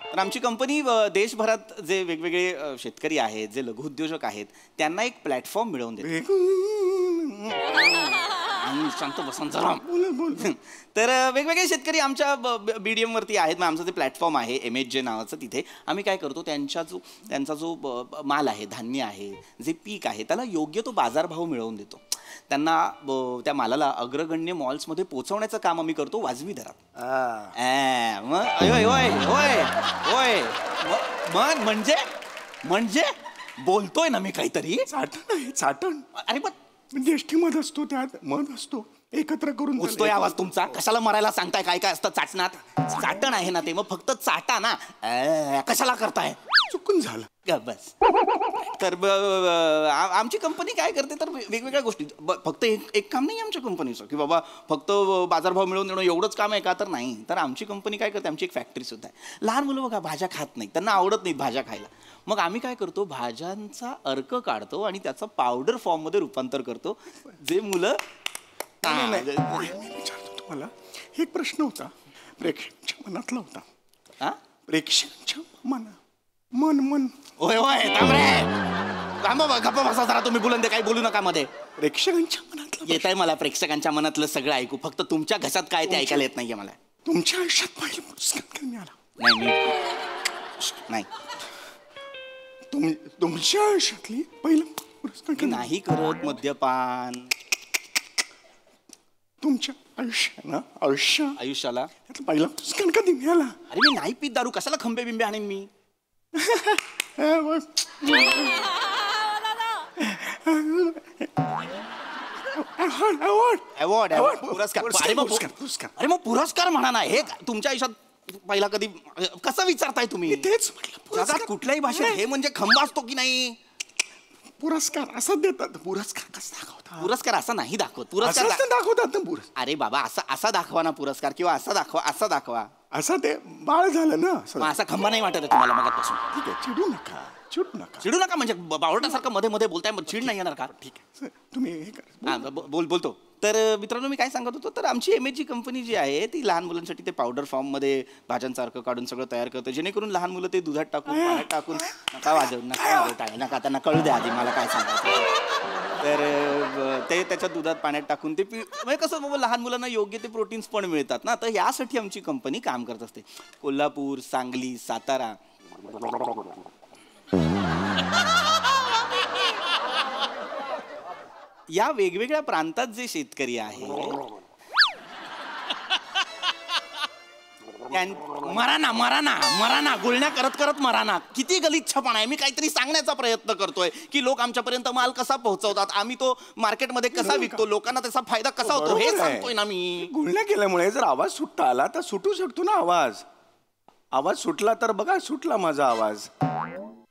तर आमची कंपनी देशभरात जे वेगवेगळे शेतकरी आहेत, जे लघुउद्योजक आहेत, त्यांना एक प्लॅटफॉर्म मिळवून देते. शांत बसून जरा. तर वेगवेगळे शेतकरी आमच्या BDM वरती आहेत. मग आमचं जे प्लॅटफॉर्म आहे MHJ नावाचं, तिथे आम्ही काय करतो, त्यांचा जो माल आहे, धान्य आहे, जे पीक आहे, त्याला योग्य तो बाजारभाव मिळवून देतो. त्यांना त्या मालाला अग्रगण्य मॉल्समध्ये पोहोचवण्याचं काम आम्ही करतो वाजवी दरात. म्हणजे बोलतोय ना मी काहीतरी. चाटण. अरे पण देष्टी मध असतो, त्यात मध असतो, एकत्र करून पोचतोय आवाज तुमचा. कशाला मरायला सांगताय? काय काय असतं चाटणात? चाटण आहे ना ते. मग फक्त चाटा ना. कशाला करताय? चुकून झालं. बस. तर आमची कंपनी काय करते तर वेगवेगळ्या गोष्टी. फक्त एक काम नाही आमच्या कंपनीचं की बाबा फक्त बाजारभाव मिळवून देणं एवढंच काम आहे का? तर नाही. तर आमची कंपनी काय करते, आमची एक फॅक्टरी सुद्धा आहे. लहान मुलं बघा भाज्या खात नाहीत, त्यांना आवडत नाहीत भाज्या खायला. मग आम्ही काय करतो, भाज्यांचा अर्क काढतो आणि त्याचं पावडर फॉर्ममध्ये रूपांतर करतो. जे मुलं मी विचारतो तुम्हाला एक प्रश्न होता, प्रेक्षकांच्या मनातला होता. प्रेक्षकांच्या मन होय गप्प बसा जरा तुम्ही. बुलंदे काही बोलू नका मध्ये. प्रेक्षकांच्या मनातलं येत आहे मला प्रेक्षकांच्या मनातलं सगळं ऐकू. फक्त तुमच्या घशात काय ते ऐकायला येत नाहीये मला. तुमच्या आयुष्यात पहिला पुरस्कार कधी मिळाला? नाही. तुमच्या आयुष्यातली पहिला पुरस्कार नाही करत मद्यपान. तुमच्या आयुष्याला पहिला पुरस्कार कधी मिळाला? अरे मी नाही पीत दारू. कशाला खंबे बिंबे आणेन मी? अवॉर्ड पुरस्कार अरे मग पुरस्कार. अरे मग पुरस्कार म्हणा ना. हे तुमच्या आयुष्यात पहिला कधी कसं विचारताय तुम्ही? तेच म्हटलं जगात कुठल्याही भाषेत हे म्हणजे खंबा असतो की नाही? पुरस्कार असा देतात. पुरस्कार कसा दाखवतात? पुरस्कार असा नाही दाखवत. पुरस्कार असंच तर दाखवतात ना पुरस्कार. अरे बाबा असा दाखवा ना पुरस्कार, किंवा असा दाखवा. असं ते बाळ झालं ना. मग असा खंबा नाही वाटत आहे तुम्हाला मगापासून? ठीक आहे, चिडू नका. चिडू नका म्हणजे बावळटासारखं मध्ये मध्ये बोलताय, मग चिड नाही येणार का? ठीक आहे, तुम्ही हे करा. हा बोलतो. तर मित्रांनो, मी काय सांगत होतो, तर आमची MAG कंपनी जी आहे ती लहान मुलांसाठी ते पावडर फॉर्ममध्ये भाज्यांसारखं काढून सगळं तयार करतं, जेणेकरून लहान मुलं ते दुधात टाकून पाण्यात टाकून नका त्यांना कळू द्या आधी मला काय सांगायचं. तर ते त्याच्या दुधात पाण्यात टाकून ते म्हणजे कसं बाबा लहान मुलांना योग्य ते प्रोटीन्स पण मिळतात ना. तर यासाठी आमची कंपनी काम करत असते. कोल्हापूर, सांगली, सातारा या वेगवेगळ्या प्रांतात जे शेतकरी आहे मराना गुळण्या करत करत मराना. किती गलिच्छपणा आहे. मी काहीतरी सांगण्याचा प्रयत्न करतोय की लोक आमच्यापर्यंत माल कसा पोहोचवतात, आम्ही तो मार्केटमध्ये कसा विकतो, लोकांना त्याचा फायदा कसा होतो हे सांगतोय ना मी. गुळण्या केल्यामुळे जर आवाज सुटता आला तर सुटू शकतो ना आवाज. आवाज सुटला तर बघा, सुटला माझा आवाज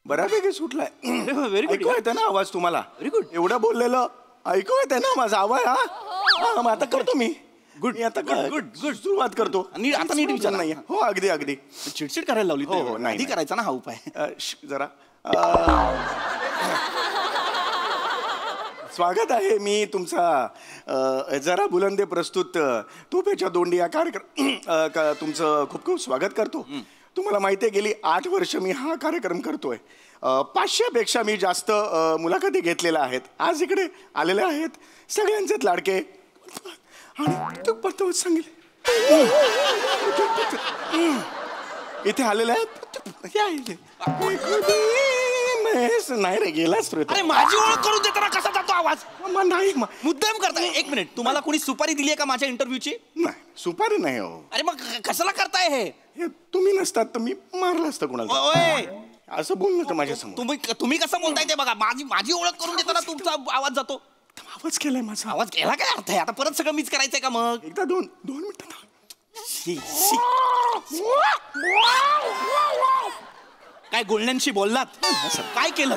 बऱ्यापैकी सुटलाय. Very good. ऐकू येतं ना आवाज तुम्हाला? Very good. एवढं बोललेलं ऐकू येते ना माझा आवाज? हा मग आता करतो मी. गुड. आता गुड सुरुवात करतो. आता नीट विचार नाही. हो अगदी चिडचिड करायला लावली. हो, नाही. आधी करायचा ना हा उपाय. जरा स्वागत आहे. मी तुमचा जरा बुलंदे प्रस्तुत तोफेच्या दोंडी या कार्यक्रम तुमचं खूप खूप स्वागत करतो. तुम्हाला माहिती आहे गेली 8 वर्ष मी हा कार्यक्रम करतोय. 500पेक्षा मी जास्त मुलाखती घेतलेल्या आहेत. आज इकडे आलेले आहेत सगळ्यांचेच लाडके आणि तू परतवत सांगेल इथे आलेले आहेत. नाही रे, गेलाच अरे माझी ओळख करून देताना कसा जातो आवाज? नाही मुद्दाम करताय. एक मिनिट, तुम्हाला कोणी सुपारी दिली आहे का माझ्या इंटरव्ह्यूची? नाही, सुपारी नाही हो. अरे मग कशाला करताय हे? तुम्ही नसतात तर मी मारलं असतं कोणाला. ओय, असं बोल नका माझ्या समोर. तुम्ही कसं बोलताय ते बघा. माझी ओळख करून देताना तुमचा आवाज जातो. आवाज केलाय माझा. आवाज केला काय अर्थ आहे? आता परत सगळं मीच करायचंय का मग? एकदा दोन मिनिटं. काय गुळण्यांशी बोललात? काय केलं?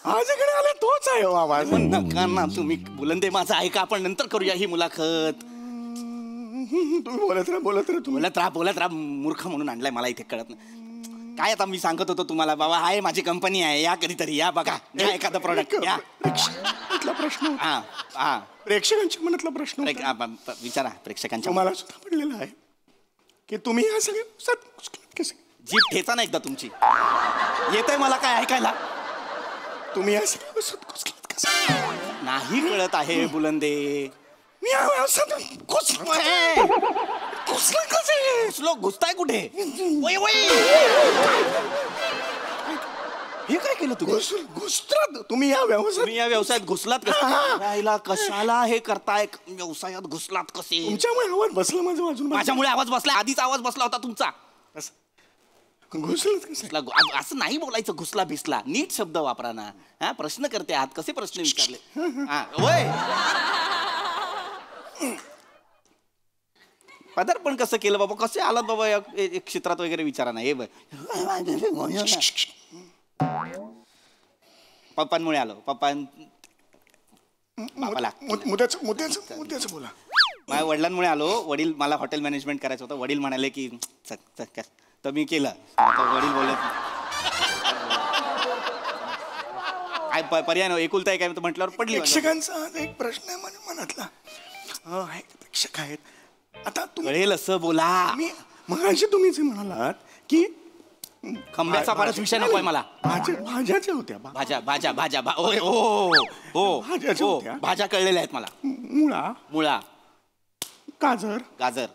आज इकडे आले तोच आहे हो आवाज. नका ना तुम्ही बुलंदे, माझं ऐका, आपण नंतर करूया ही मुलाखत. तुम्ही बोलत राहा. बोलत राहा. मूर्ख म्हणून आणलाय मला इथे, कळत नाही काय. आता मी सांगत होतो तुम्हाला, बाबा आहे माझी कंपनी आहे, या कधीतरी या बघा, घ्या एखादा प्रोडक्ट या. प्रश्न हा प्रेक्षकांच्या मनातला प्रश्न विचारा प्रेक्षकांच्या. मला सुद्धा पडलेला आहे की तुम्ही या सगळे कसे. जीभ ठेचा ना एकदा तुमची. येतंय मला काय ऐकायला? तुम्ही या सगळ्या कसं नाही कळत आहे बुलंदे. मी घुसताय कुठे? हे काय केलं तू? घुसतात तुम्ही या व्यवसायात घुसलात कसा? कशाला हे करताय? व्यवसायात घुसलात कसे? तुमच्यामुळे आवाज बसला माझ्या बाजून. माझ्यामुळे आवाज बसला? आधीच आवाज बसला होता तुमचा. घुसला असं नाही बोलायचं. घुसला भिसला, नीट शब्द वापरा ना. हा, प्रश्न करते आहात, कसे प्रश्न विचारले? पदार्पण कसं केलं बाबा? कसे आलात बाबा या क्षेत्रात वगैरे विचारा ना. हे पप्पांमुळे आलो. मुद्द्याचं बोला. माझ्या वडिलांमुळे आलो. वडील, मला हॉटेल मॅनेजमेंट करायचं होतं. वडील म्हणाले की तर मी केलं. वडील बोलले काय पर्याय नाही, एकुलता एक आहे म्हटल्यावर पडली. प्रेक्षकांचा एक प्रश्न आहे मनातला. प्रेक्षक आहेत. आता कळेल असं बोला. मगाशी तुम्ही जे म्हणालात की खंब्याचा फारच विषय नकोय मला. भाज्याच्या होत्या. भाज्या कळलेल्या आहेत मला. मुळा, गाजर.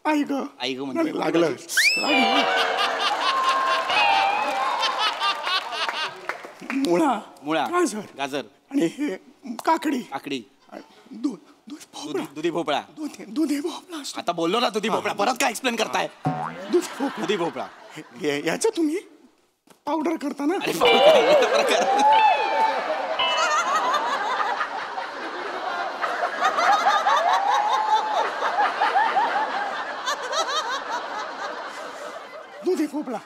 आई ग म्हणजे लागलं. मुळा, गाजर आणि हे काकडी. दुधी भोपळा. दुधी भोपळा. आता बोललो ना दुधी भोपळा, परत काय एक्सप्लेन करताय? दुधी भोपळा. याचं तुम्ही पावडर करता ना? भोपळा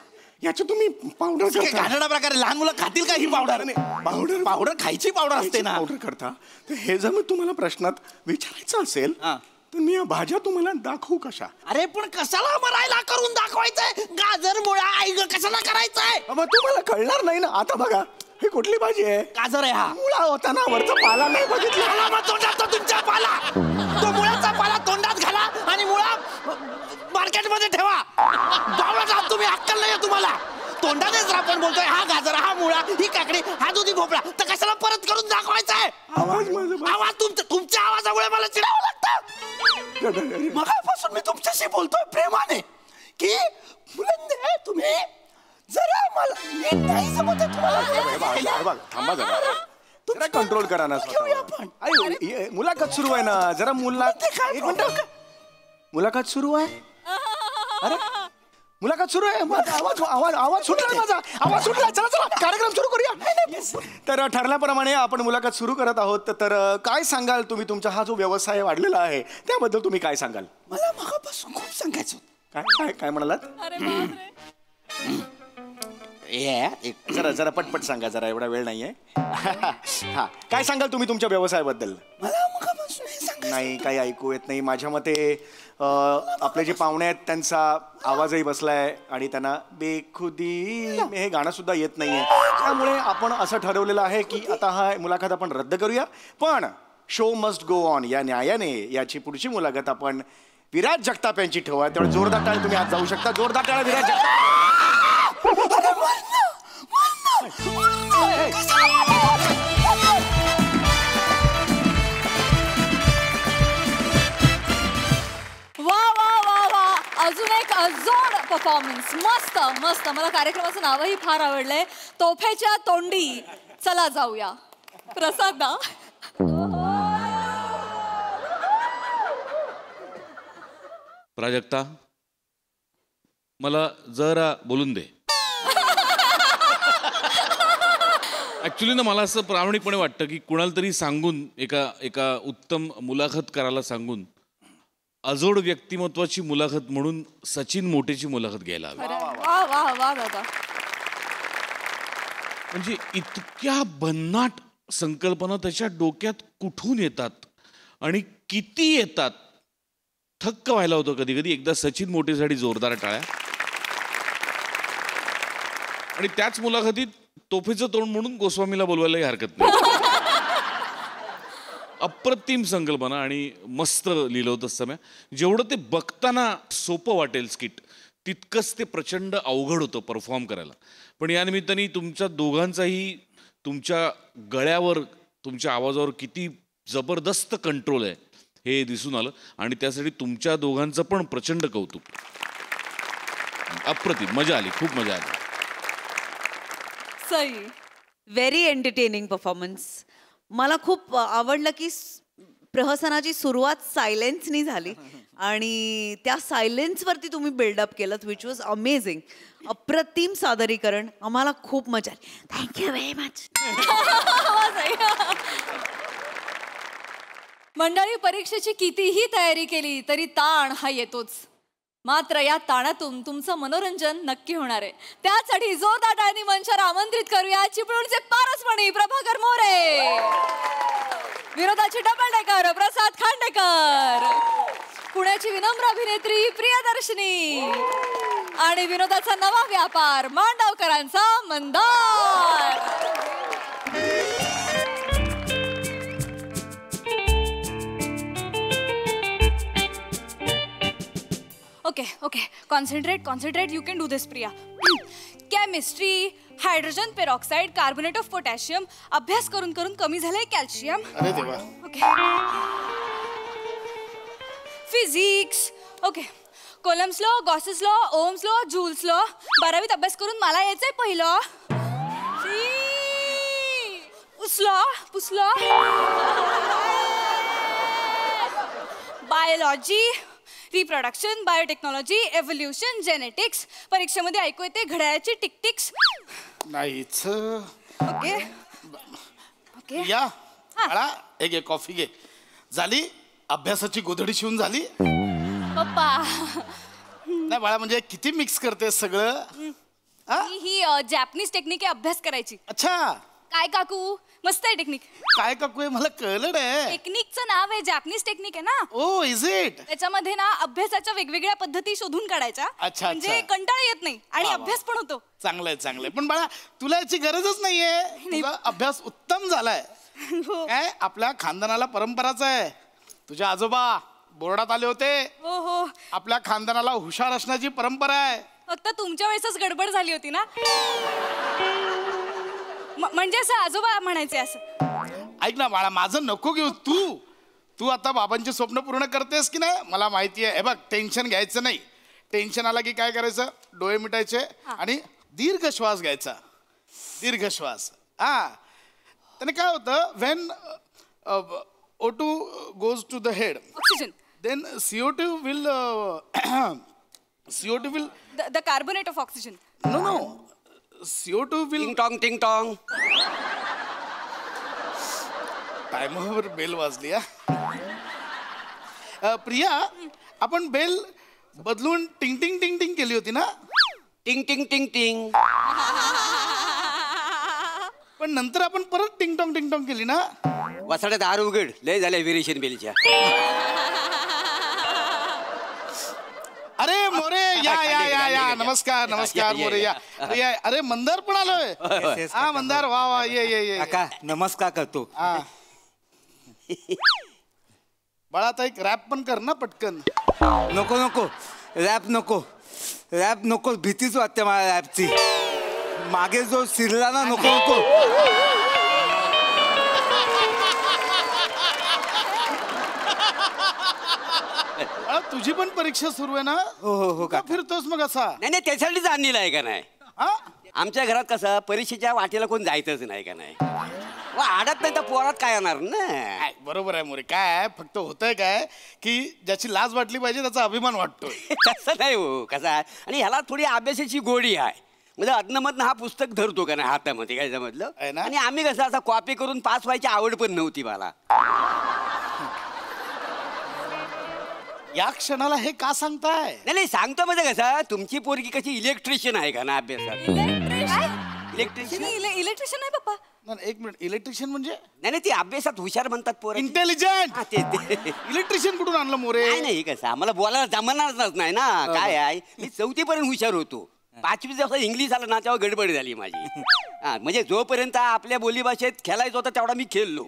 याची तुम्ही पावडर करता घाणेरडा प्रकार लहान मुलं खातील का ही पावडर पावडर पावडर खायची पावडर असते ना पावडर करता तर हे जर मग तुम्हाला प्रश्नात विचारायचं असेल हा. तर मी या भाज्या तुम्हाला दाखवू कशा अरे पण कशाला मरायला करून दाखवायचंय गाजर मुळा आई ग कशाला करायचंय मग तुम्हाला कळणार नाही ना आता बघा ही कुठली भाजी आहे गाजर आहे हा मुळा होता ना वरचा पाला नाही बघितला घाला मग तोंडात तो तुमच्या पाला तो मुळाचा पाला तोंडात घाला आणि मुळा मार्केटमध्ये ठेवा बावळा तुम्ही अक्कल नाही तुम्हाला तोंडानेच आपण बोलतोय हा गाजर हा मुळा ही काकडी हा दुधी भोपळा तर कशाला परत करून दाखवायचा आहे आवाज माझा आवाज तुमच्या आवाजामुळे मला चिडावं लागतं मगापासून मी तुमच्याशी बोलतोय प्रेमाने की बुलंदे तुम्ही जरा मला नीट नाही जमत आहे तुम्हाला थांबा जरा कंट्रोल करा ना घेऊया आपण. मुलाखत सुरू आहे ना जरा एक मिनिट मुलाखत सुरू आहे अरे मुलाखत सुरू आहे आवाज आवाज आवाज सुटला माझा आवाज सुटला चला चला कार्यक्रम सुरू करूया तर ठरल्याप्रमाणे आपण मुलाखत सुरू करत आहोत तर काय सांगाल तुम्ही तुमचा हा जो व्यवसाय वाढलेला आहे त्याबद्दल तुम्ही काय सांगाल मला मगापासून खूप सांगायचं काय काय काय म्हणालात अरे बापरे. जरा जरा पटपट सांगा जरा एवढा वेळ नाहीये हा काय सांगाल तुम्ही तुमच्या व्यवसायाबद्दल मला मगापासून हे सांगायचं नाही काही ऐकू येत नाही माझ्या मते आपले जे पाहुणे आहेत त्यांचा आवाजही बसलाय आणि त्यांना बेखुदी हे गाणं सुद्धा येत नाहीये त्यामुळे आपण असं ठरवलेलं आहे की आता हा मुलाखत आपण रद्द करूया पण शो मस्ट गो ऑन या न्यायाने याची पुढची मुलाखत आपण विराज जगताप यांची ठेवा तेवढं जोरदार टाळ्या तुम्ही आज जाऊ शकता जोरदार टाळ्या विराज वा वा वा वा अजून एक अजोड परफॉर्मन्स मस्त मस्त मला कार्यक्रमाचं नावही फार आवडलंय तोफेच्या तोंडी चला जाऊया प्रसाद ना प्राजक्ता मला जरा बोलून दे ऍक्च्युली ना मला असं प्रामाणिकपणे वाटतं की कुणाला तरी सांगून एका उत्तम मुलाखत करायला सांगून अजोड व्यक्तिमत्वाची मुलाखत म्हणून सचिन मोटेची मुलाखत घ्यायला हवी वा वा वा दादा म्हणजे इतक्या भन्नाट संकल्पना त्याच्या डोक्यात कुठून येतात आणि किती येतात थक्क व्हायला होतं कधी कधी एकदा सचिन मोटेसाठी जोरदार टाळ्या आणि त्याच मुलाखतीत तोफेचं तोंड म्हणून गोस्वामीला बोलवायलाही हरकत नाही अप्रतिम संकल्पना आणि मस्त लिहिलं होतं समय जेवढं ते बघताना सोपं वाटेल स्किट तितकंच ते प्रचंड अवघड होतं परफॉर्म करायला पण या निमित्ताने तुमच्या दोघांचाही तुमच्या गळ्यावर तुमच्या आवाजावर किती जबरदस्त कंट्रोल आहे हे दिसून आलं आणि त्यासाठी तुमच्या दोघांचं पण प्रचंड कौतुक अप्रतिम मजा आली खूप मजा आली सई व्हेरी एंटरटेनिंग परफॉर्मन्स मला खूप आवडलं की प्रहसनाची सुरुवात सायलेन्सनी झाली आणि त्या सायलेन्सवरती तुम्ही बिल्डअप केलं विच वॉज अमेझिंग अप्रतिम सादरीकरण आम्हाला खूप मजा आली थँक्यू व्हेरी मच मंडळी परीक्षेची कितीही तयारी केली तरी ताण हा येतोच मात्र या ताणातून तुमचं मनोरंजन नक्की होणार आहे त्यासाठी जोरदार टाळ्यांनी मंचावर आमंत्रित करूया चिपळूणचे पारसमणी प्रभाकर मोरे विनोदाची डबल डेकर प्रसाद खांडेकर पुण्याची विनम्र अभिनेत्री प्रियदर्शनी आणि विनोदाचा नवा व्यापार मांडवकरांचा Mandar okay okay concentrate you can do this Priya chemistry hydrogen peroxide carbonate of potassium अभ्यास करून करून कमी झालंय कॅल्शियम अरे देवा okay physics okay Coulomb's law Gauss's law Ohm's law Joule's law 12वीत अभ्यास करून मला यायचंय पहिलं पुसलॉ biology reproduction biotechnology evolution genetics परीक्षेमध्ये ऐकू येते घड्याळाची टिकटिक्स नाहीच ओके ओके या बाळा एक घे कॉफी घे झाली अभ्यासाची गोधडी शिवून झाली पप्पा नाही बाळा म्हणजे किती मिक्स करते सगळं. ही जॅपनीज टेक्निक आहे अभ्यास करायची. अच्छा काय काकू मस्त आहे टेक्निक. काय काकू आहे मला कळलं नाही. टेक्निकचं नाव आहे जॅपनीज टेक्निक आहे ना. Oh is it. त्याच्यामध्ये ना अभ्यासाच्या वेगवेगळ्या पद्धती शोधून काढायच्या. अच्छा. म्हणजे कंटाळा येत नाही आणि वा, वा. अभ्यास पण होतो. चांगलंय चांगलंय पण बाळा तुला याची गरजच नाहीये. तुझा अभ्यास उत्तम झालाय. काय आपल्या खानदानाला परंपराच आहे. तुझे आजोबा बोर्डात आले होते. हो हो. आपल्या खानदानाला हुशार असण्याची परंपरा आहे. फक्त तुमच्या वेळेसच गडबड झाली होती ना. म्हणजे असं आजोबा म्हणायचे असं. ऐक ना बाळा माझं नको घेऊ. तू आता बाबांचे स्वप्न पूर्ण करतेस की नाही मला माहिती आहे. हे बघ टेन्शन घ्यायचं नाही. टेन्शन आला की काय करायचं डोळे मिटायचे आणि दीर्घ श्वास घ्यायचा. दीर्घ श्वास. त्याने काय होतं when O2 goes to the head oxygen then CO2 will the carbonate of oxygen. no CO2 will टिंग टॉंग टायमावर बेल वाजली. प्रिया आपण बेल बदलून टिंग टिंग टिंग टिंग केली होती ना. टिंग टिंग टिंग टिंग पण नंतर आपण परत टिंग टॉंग केली ना. वसाड्यात दार उघड लय झाल्या व्हेरिएशन बेलच्या. अरे मोरे या नमस्कार मोरे या. अरे मंदार पण आलोय. मंदार वा ये काका नमस्कार करतो. बाळा आता एक रॅप पण कर ना पटकन. नको रॅप नको भीतीच वाटते मला रॅपची. मागे जो शिरला ना नको. तुझी पण परीक्षा सुरू आहे ना. हो का फिरतोस मग असा. नाही त्यासाठीच आणलेला आहे का नाही. आमच्या घरात कसं परीक्षेच्या वाटेला कोण जायचंच नाही का नाही. आडत नाही तर पोरात काय येणार ना. बरोबर आहे मोरे. काय फक्त होतंय काय की ज्याची लाज वाटली पाहिजे त्याचा अभिमान वाटतोय. तसं नाही हो. कसं आहे आणि ह्याला थोडी अभ्यासाची गोडी आहे. म्हणजे अदनमधनं हा पुस्तक धरतो का नाही हातामध्ये काय समजलं. आणि आम्ही कसं असा कॉपी करून पास व्हायची आवड पण नव्हती मला. या क्षणाला हे का सांगताय. नाही सांगतो म्हणजे कसं तुमची पोरगी कशी इलेक्ट्रिशियन आहे का ना अभ्यासात. इलेक्ट्रिशियन इलेक्ट्रिशियन आहे पप्पा. एक मिनिट इलेक्ट्रिशियन म्हणजे. नाही ती अभ्यासात हुशार म्हणतात पोरं. इंटेलिजंट. इलेक्ट्रिशियन कुठून आणलं मोरे. नाही कसं आम्हाला बोलायला जमणारच नाही ना. काय आहे मी 4थी पर्यंत हुशार होतो. 5वी जेव्हा इंग्लिश आलं ना तेव्हा गडबड झाली माझी. म्हणजे जोपर्यंत आपल्या बोलीभाषेत खेळायचं होतं तेवढा मी खेळलो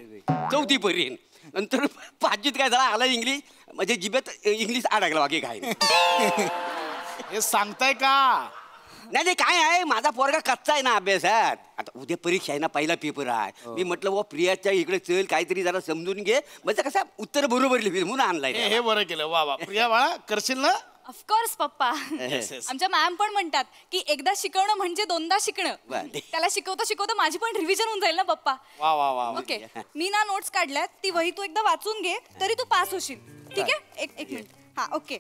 4थी पर्यंत. नंतर 5वीत काय झालं आला इंग्लिश म्हणजे जिभेत इंग्लिश अडकला बाकी काय हे सांगताय का. नाही काय आहे माझा पोरगा कच्चा आहे ना अभ्यासात. आता उद्या परीक्षा आहे ना पहिला पेपर आहे. मी म्हटलं प्रियाच्या इकडे चल काहीतरी जरा समजून घे म्हणजे कसं उत्तर बरोबर लिहिल म्हणून आणलाय. हे बरं केलं. वा प्रिया बाळा करशील ना. ऑफकोर्स पप्पा. आमच्या मॅम पण म्हणतात की एकदा शिकवणं म्हणजे दोनदा शिकणं. त्याला शिकवता माझी पण रिव्हिजन होऊन जाईल ना पप्पा. वा ओके मी ना नोट्स काढल्यात ती वही तू एकदा वाचून घे तरी तू पास होशील. ठीक आहे एक मिनिट. हा ओके.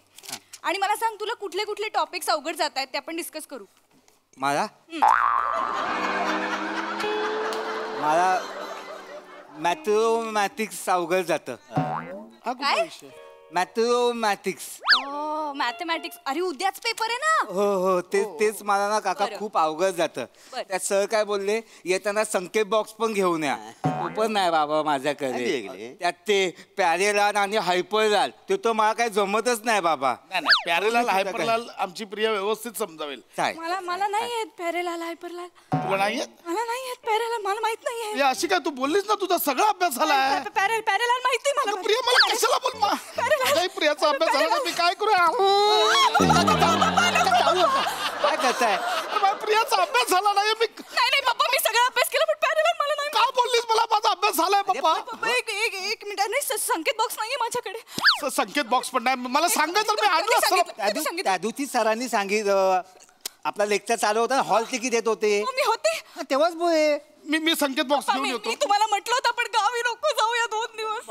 आणि मला सांग तुला कुठले कुठले टॉपिक्स अवघड जात आहेत ते आपण डिस्कस करू. मला मॅथमॅटिक्स अवघड जातं. काय मॅथमॅटिक्स. मॅथमॅटिक्स. अरे उद्याच पेपर आहे ना. हो तेच मला ना काका खूप अवघड जातं. त्यात सर काय बोलले येताना संकेत बॉक्स पण घेऊन या. तो पण नाही बाबा माझ्याकडे. त्यात ते पॅरेलाल आणि हायपरलाल ते तो मला काही जमतच नाही बाबा. नाही पॅरेलाल हायपरलाल आमची प्रिया व्यवस्थित समजावेल. मला नाही येत पॅरेलाल हायपरलाल. तुला नाही येत. मला नाही येत पॅरेलाल. मला माहित नाहीये. अशी काय तू बोललीस ना तुझा सगळा अभ्यास झालाय. पॅरेलाल माहिती मला. प्रिया मला कशाला बोल. नाही प्रियाचा अभ्यास झाला मी काय करू. काय करताय. प्रियाचा अभ्यास झाला नाही. नाही पप्पा मी सगळा अभ्यास केला पण पॅरेलाल मला नाही. का बोललीस मला माझा अभ्यास झालाय पप्पा. एक मिनिट. नाही संकेत बॉक्स नाहीये माझ्याकडे. संकेत बॉक्स पण नाही. मला सांगायचं मी आणलं. त्यादुती सरांनी सांगितलं आपला लेक्चर चालू होता हॉल तिकीट देत होते. मी होते तेव्हाच बोले मी संकेत बॉक्स घेऊन येतो. मी तुम्हाला म्हटलं होतं पण गावी नको जाऊया 2 दिवस.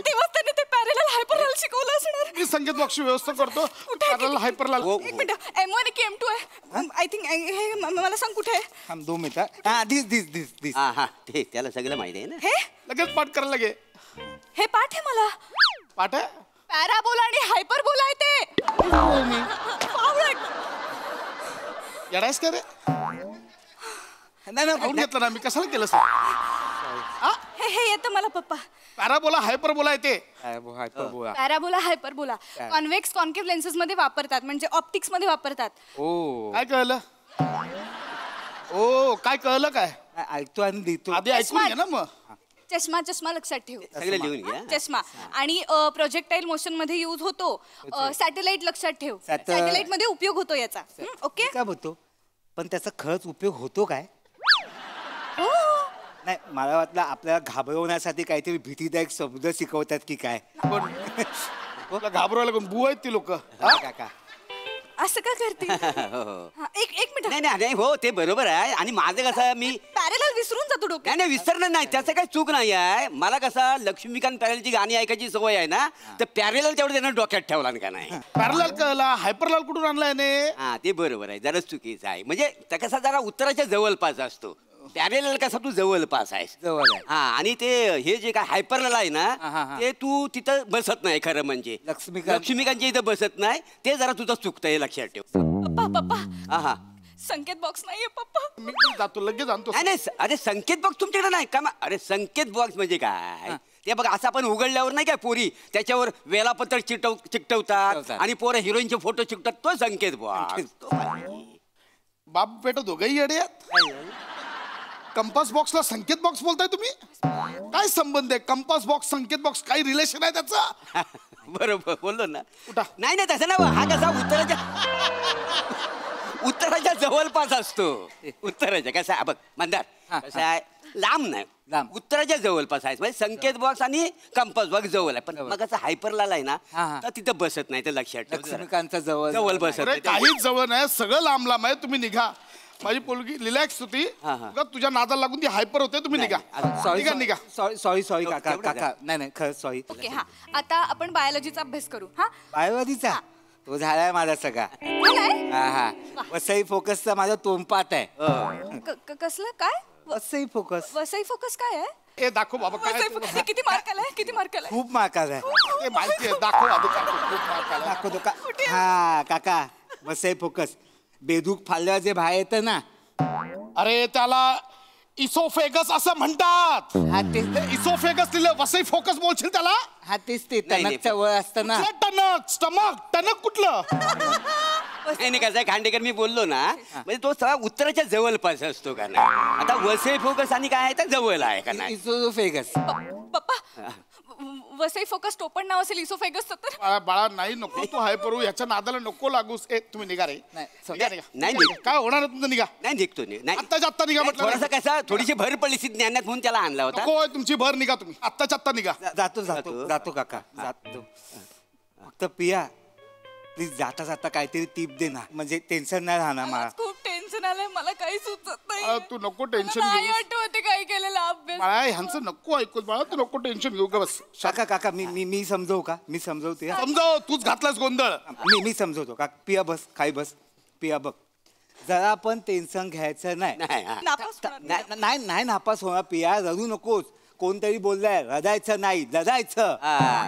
तेव्हाच त्यांनी ते पॅरेलाल हायपरलाल शिकवलं असणार. मी संकेत बॉक्सची व्यवस्था करतो. पॅरेलाल हायपरलाल. एक मिनिट. M1 की M2 आहे आय थिंक. हे मला सांग कुठे आहे. 2 मिनिटं. दिस. ते त्याला सगळं माहिती आहे ना. हे लगेच पाठ करायला लागे. हे पाठ आहे मला. पाठ आहे. पॅराबोला आणि हायपरबोला आहे ते. येडायस का रे नाही खाऊन घेतलं ना मी कशाला केलं सर हे येतं मला पप्पा. पॅराबोला हायपरबोला येते parabola hyperbola convex concave lenses मध्ये वापरतात म्हणजे ऑप्टिक्स मध्ये वापरतात. ओ काय कळलं ओ काय कळलं काय ऐकतो आणि लिहितो. आधी ऐकून घे ना मग. चष्मा लक्षात ठेव. सगळं लिहून घ्या. चष्मा आणि प्रोजेक्टाईल मोशन मध्ये यूज होतो. सॅटेलाइट लक्षात ठेव. सॅटेलाइट मध्ये उपयोग होतो याचा. ओके काय होतो पण त्याचा खरंच उपयोग होतो काय? नाही मला वाटलं आपल्याला घाबरवण्यासाठी काहीतरी भीतीदायक शब्द शिकवतात की काय. तुला घाबरवायला कोण बू आहेत ती लोक काका असं का करते? एक मिनिट. नाही नाही हो ते बरोबर आहे आणि माझं कसं मी पॅरेलल विसरून जातो डोक्यात. नाही नाही विसरणार नाही त्याचं काही चूक नाही आहे. मला कसं लक्ष्मीकांत पॅरेलची गाणी ऐकायची सवय आहे ना तर पॅरेलल तेवढं त्यानं डोक्यात ठेवला का नाही. पॅरलल कळला हायपरलाल कुठून आणलाय ने? हा ते बरोबर आहे जरा चुकीचं आहे म्हणजे त्या कसा जरा उत्तराच्या जवळपास असतो. पॅरेलल कसा तू जवळपास आहेस. जवळ आहे. हा आणि ते हे जे काय हायपरलल आहे ना ते तू तिथं बसत नाही खरं म्हणजे लक्ष्मीकांतच्या इथं बसत नाही ते जरा तुझं चुकतंय लक्षात ठेव. पप्पा हा संकेत बॉक्स नाहीये पप्पा. मी जातो लगेच आणतो. नाही नाही अरे संकेत बॉक्स तुमच्याकडे नाही का? अरे संकेत बॉक्स म्हणजे काय ते बघा असं आपण उघडल्यावर नाही काय पोरी त्याच्यावर वेळापत्रक चिकटवतात आणि पोरं हिरोईनचे फोटो चिकटतात तो संकेत बॉक्स. बाप बेटा दोघंही येडे आहेत. कंपास बॉक्सला संकेत बॉक्स बोलताय तुम्ही? काय संबंध आहे कंपास बॉक्स संकेत बॉक्स काही रिलेशन आहे त्याचा? बरोबर बोललो ना. उठा. नाही नाही तसं ना हा कसा उत्तराच्या जवळपास असतो. उत्तराच्या कसा आहे बघ मंदार कसं आहे लांब नाही लांब. उत्तराच्या जवळपास आहे म्हणजे संकेत बॉक्स आणि कंपास बॉक्स जवळ आहे पण मग असं हायपरलाल आहे ना तर तिथं बसत नाही तर लक्षात ठेव. लक्ष्मीकांतचा जवळ जवळ बसत अरे नाही. काहीच जवळ नाही सगळं लांब लांब आहे. तुम्ही निघा. माझी पोलगी रिलॅक्स होती उगाच तुझ्या नादाला लागून ती हायपर होते. तुम्ही निघा निघा निघा. सॉरी काका काका नाही खरंच सॉरी. ओके हा आता आपण बायोलॉजीचा अभ्यास करू. हा बायोवादीचा तो झालाय माझा सगळा. झालाय? हा वसई फोकसचा माझा तोंपात आहे. कसलं काय? वसई फोकस. वसई फोकस काय आहे? ए दाखव बाबा काय वसई फोकस किती मार्क आलाय? किती मार्क आलाय? खूप मार्काच आहे. ते माहिती आहे दाखव आधी काय खूप मार्क आला. दाखवतो का? हा काका वसई फोकस बेदूक फाडल्यावर जे बाहेर येतं ना अरे त्याला इसोफेगस असं म्हणतात. हा तेच इसोफेगस दिलं वसई फोकस बोलशील त्याला? हा तेच ते टणकचं वळ असतं ना. टणक स्टमक टणक कुठलं? नाही कसं आहे खांडेकर मी बोललो ना म्हणजे तो सगळा उत्तराच्या जवळपास असतो का नाही. आता वसई फोकस आणि काय आहे तर जवळ आहे का नाही. इसोफेगस. पप्पा वसई फोकस टोपण नाव असेल इसोफेगस तर बाळा नाही नको तू हाय परू याच्या नादाला नको लागूस. ए तुम्ही निघा रे. निघा नाही काय होणार आहे तुमचं? निघा. नाही निघतो नाही आत्ताच्या आत्ता निघा म्हटलं. थोडासा कसा थोडीशी भर पडली ज्ञानात म्हणून त्याला आणला होता. नको तुमची भर निघा तुम्ही आत्ताच्या आत्ता निघा. जातो काका जातो. फक्त पिया प्लीज जाता जाता काहीतरी टीप दे ना म्हणजे टेन्शन नाही राहणार मला. खूप टेन्शन आलंय मला काही सुचत नाही. तू नको टेन्शन नाही घेऊ. आठवते काय केलेला अभ्यास. बाळा ह्यांचं नको ऐकू बाळा. तू नको टेन्शन घेऊ का बस. काका मी समजवू का? मी समजवते. समजाव तूच घातलास गोंधळ. मी समजवतो का? पिया बस खाई बस. पिया बघ जरा पण टेन्शन घ्यायचं नाही. नापास होणार. नाही नापास होणार. पिया रडू नकोस. कोणतरी बोललाय रडायचं नाही जगायचं.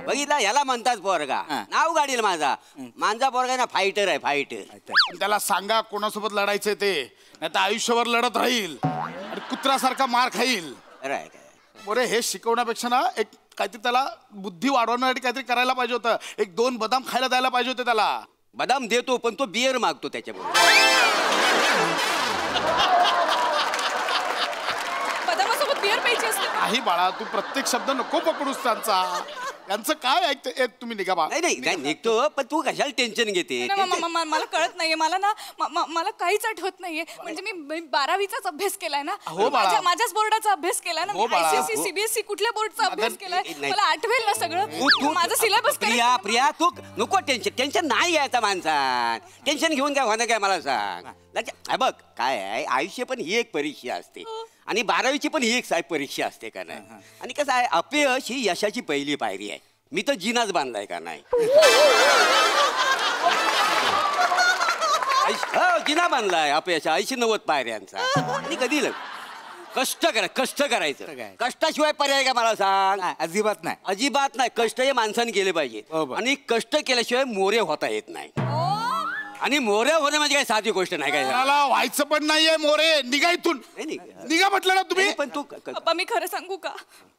बघितला याला म्हणतात पोरगा नाव गाडील माझा पोरगा ना फायटर आहे फायटर. त्याला सांगा कोणासोबत लढायचंय ते नाही तर आयुष्यभर लढत राहील आणि कुत्र्यासारखा मार खाईल. बरे हे शिकवण्यापेक्षा ना एक काहीतरी त्याला बुद्धी वाढवण्यासाठी काहीतरी करायला पाहिजे होतं. 1-2 बदाम खायला द्यायला पाहिजे होते त्याला. बदाम देतो पण तो बियर मागतो त्याच्याबरोबर. बदामासोबत बियर प्यायची असते. नाही बाळा तू प्रत्येक शब्द नको पकडूस त्यांचा. यांचं काय ऐकते. तुम्ही निघा बा. नाही निघतो पण तू कशाला टेन्शन घेते. मला कळत नाहीये. मला ना मला काहीच आठवत नाहीये. म्हणजे मी 12वीचाच अभ्यास केलाय ना. माझ्याच बोर्डाचा अभ्यास केलाय ना. ICSE CBSE कुठल्या बोर्डचा अभ्यास केलाय मला आठवेल ना सगळं. माझं सिलेबस. प्रिया तू नको टेन्शन नाही घ्यायचा माणसान. टेन्शन घेऊन काय होणं काय मला सांग. बघ काय आहे आयुष्य पण ही एक परीक्षा असते आणि 12वीची पण ही एक परीक्षा असते का नाही. आणि कसं आहे अपयश ही यशाची पहिली पायरी आहे. मी तर जिनाच बांधलाय का नाही. जिना बांधलाय अपयश 80-90 पायऱ्यांचा. आणि कधी कष्ट करायचं. कष्टाशिवाय पर्याय का मला सांग. अजिबात नाही. कष्ट हे माणसाने केले पाहिजे आणि कष्ट केल्याशिवाय मोरे होता येत नाही. आणि मोरे होणं म्हणजे काय साधी गोष्ट नाही काय मला व्हायचं पण नाहीये मोरे. निघा इथून. निघा म्हटलं ना तुम्ही. पण तू पप्पा मी खरं सांगू का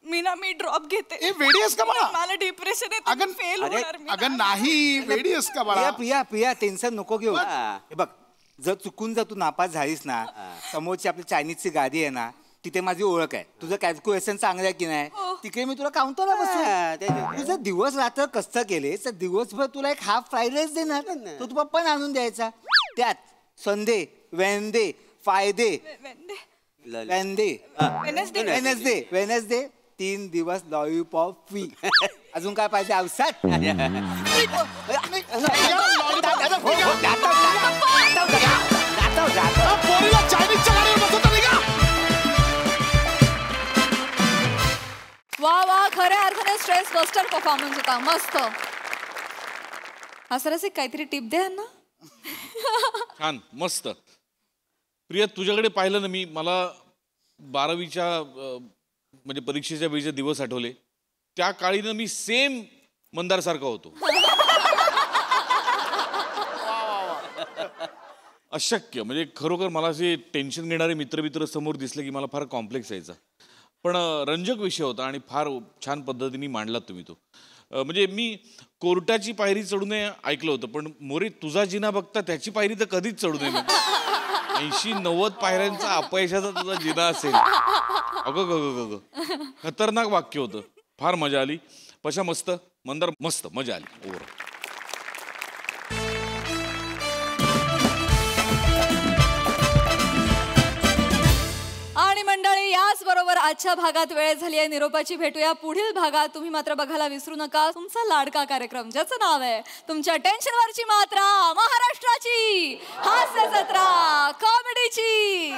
मी ड्रॉप घेते. वेडी आहेस का बाळा? मला डिप्रेशन येतं. अगं फेल होणार मी. अगं नाही, वेडी आहेस का बाळा? प्रिया टेन्शन नको घेऊ. हे बघ, जर चुकून तू नापास झालीस ना, समोरची आपली चायनीजची गाडी आहे ना, तिथे माझी ओळख आहे. तुझं कॅल्क्युलेशन चांगलं आहे की नाही, तिकडे मी तुला काउंटरला बसू. तुझं दिवस रात्र कष्ट केले तर दिवसभर तुला एक हाफ फ्राईड राईस देणार, तो तू पप्पा आणून द्यायचा. त्यात संडे, वेनडे, फ्रायडे, वेनसडे 3 दिवस लॉलीपॉप फ्री. अजून काय पाहिजे औषध? वा वा, खऱ्या अर्थाने स्ट्रेस बस्टर परफॉर्मन्स होता. मस्त. असं काहीतरी टिप द्या ना. छान, मस्त. प्रिया, तुझ्याकडे पाहिलं ना मी, मला 12वीच्या म्हणजे परीक्षेच्या वेळेचे दिवस आठवले. त्या काळी ना मी सेम मंदार सारखा होतो. अशक्य, म्हणजे खरोखर मला असे टेन्शन घेणारे मित्र समोर दिसले की मला फार कॉम्प्लेक्स यायचा. पण रंजक विषय होता आणि फार छान पद्धतीने मांडलात तुम्ही तो. म्हणजे मी कोर्टाची पायरी चढू नये ऐकलं होतं, पण मोरे तुझा जिना बघता त्याची पायरी तर कधीच चढू नये. 80-90 पायऱ्यांचा अपयशाचा तुझा जिना असेल. अगं खतरनाक वाक्य होतं. फार मजा आली. पशा मस्त, मंदार मस्त, मजा आली. ओव्हर. आणि मंडळी, याच बरोबर आजच्या भागात वेळ झाली आहे निरोपाची. भेटूया पुढील भागात. तुम्ही मात्र बघायला विसरू नका तुमचा लाडका कार्यक्रम, ज्याचं नाव आहे तुमच्या टेन्शनवरची मात्रा, महाराष्ट्राची हास्य जत्रा, कॉमेडीची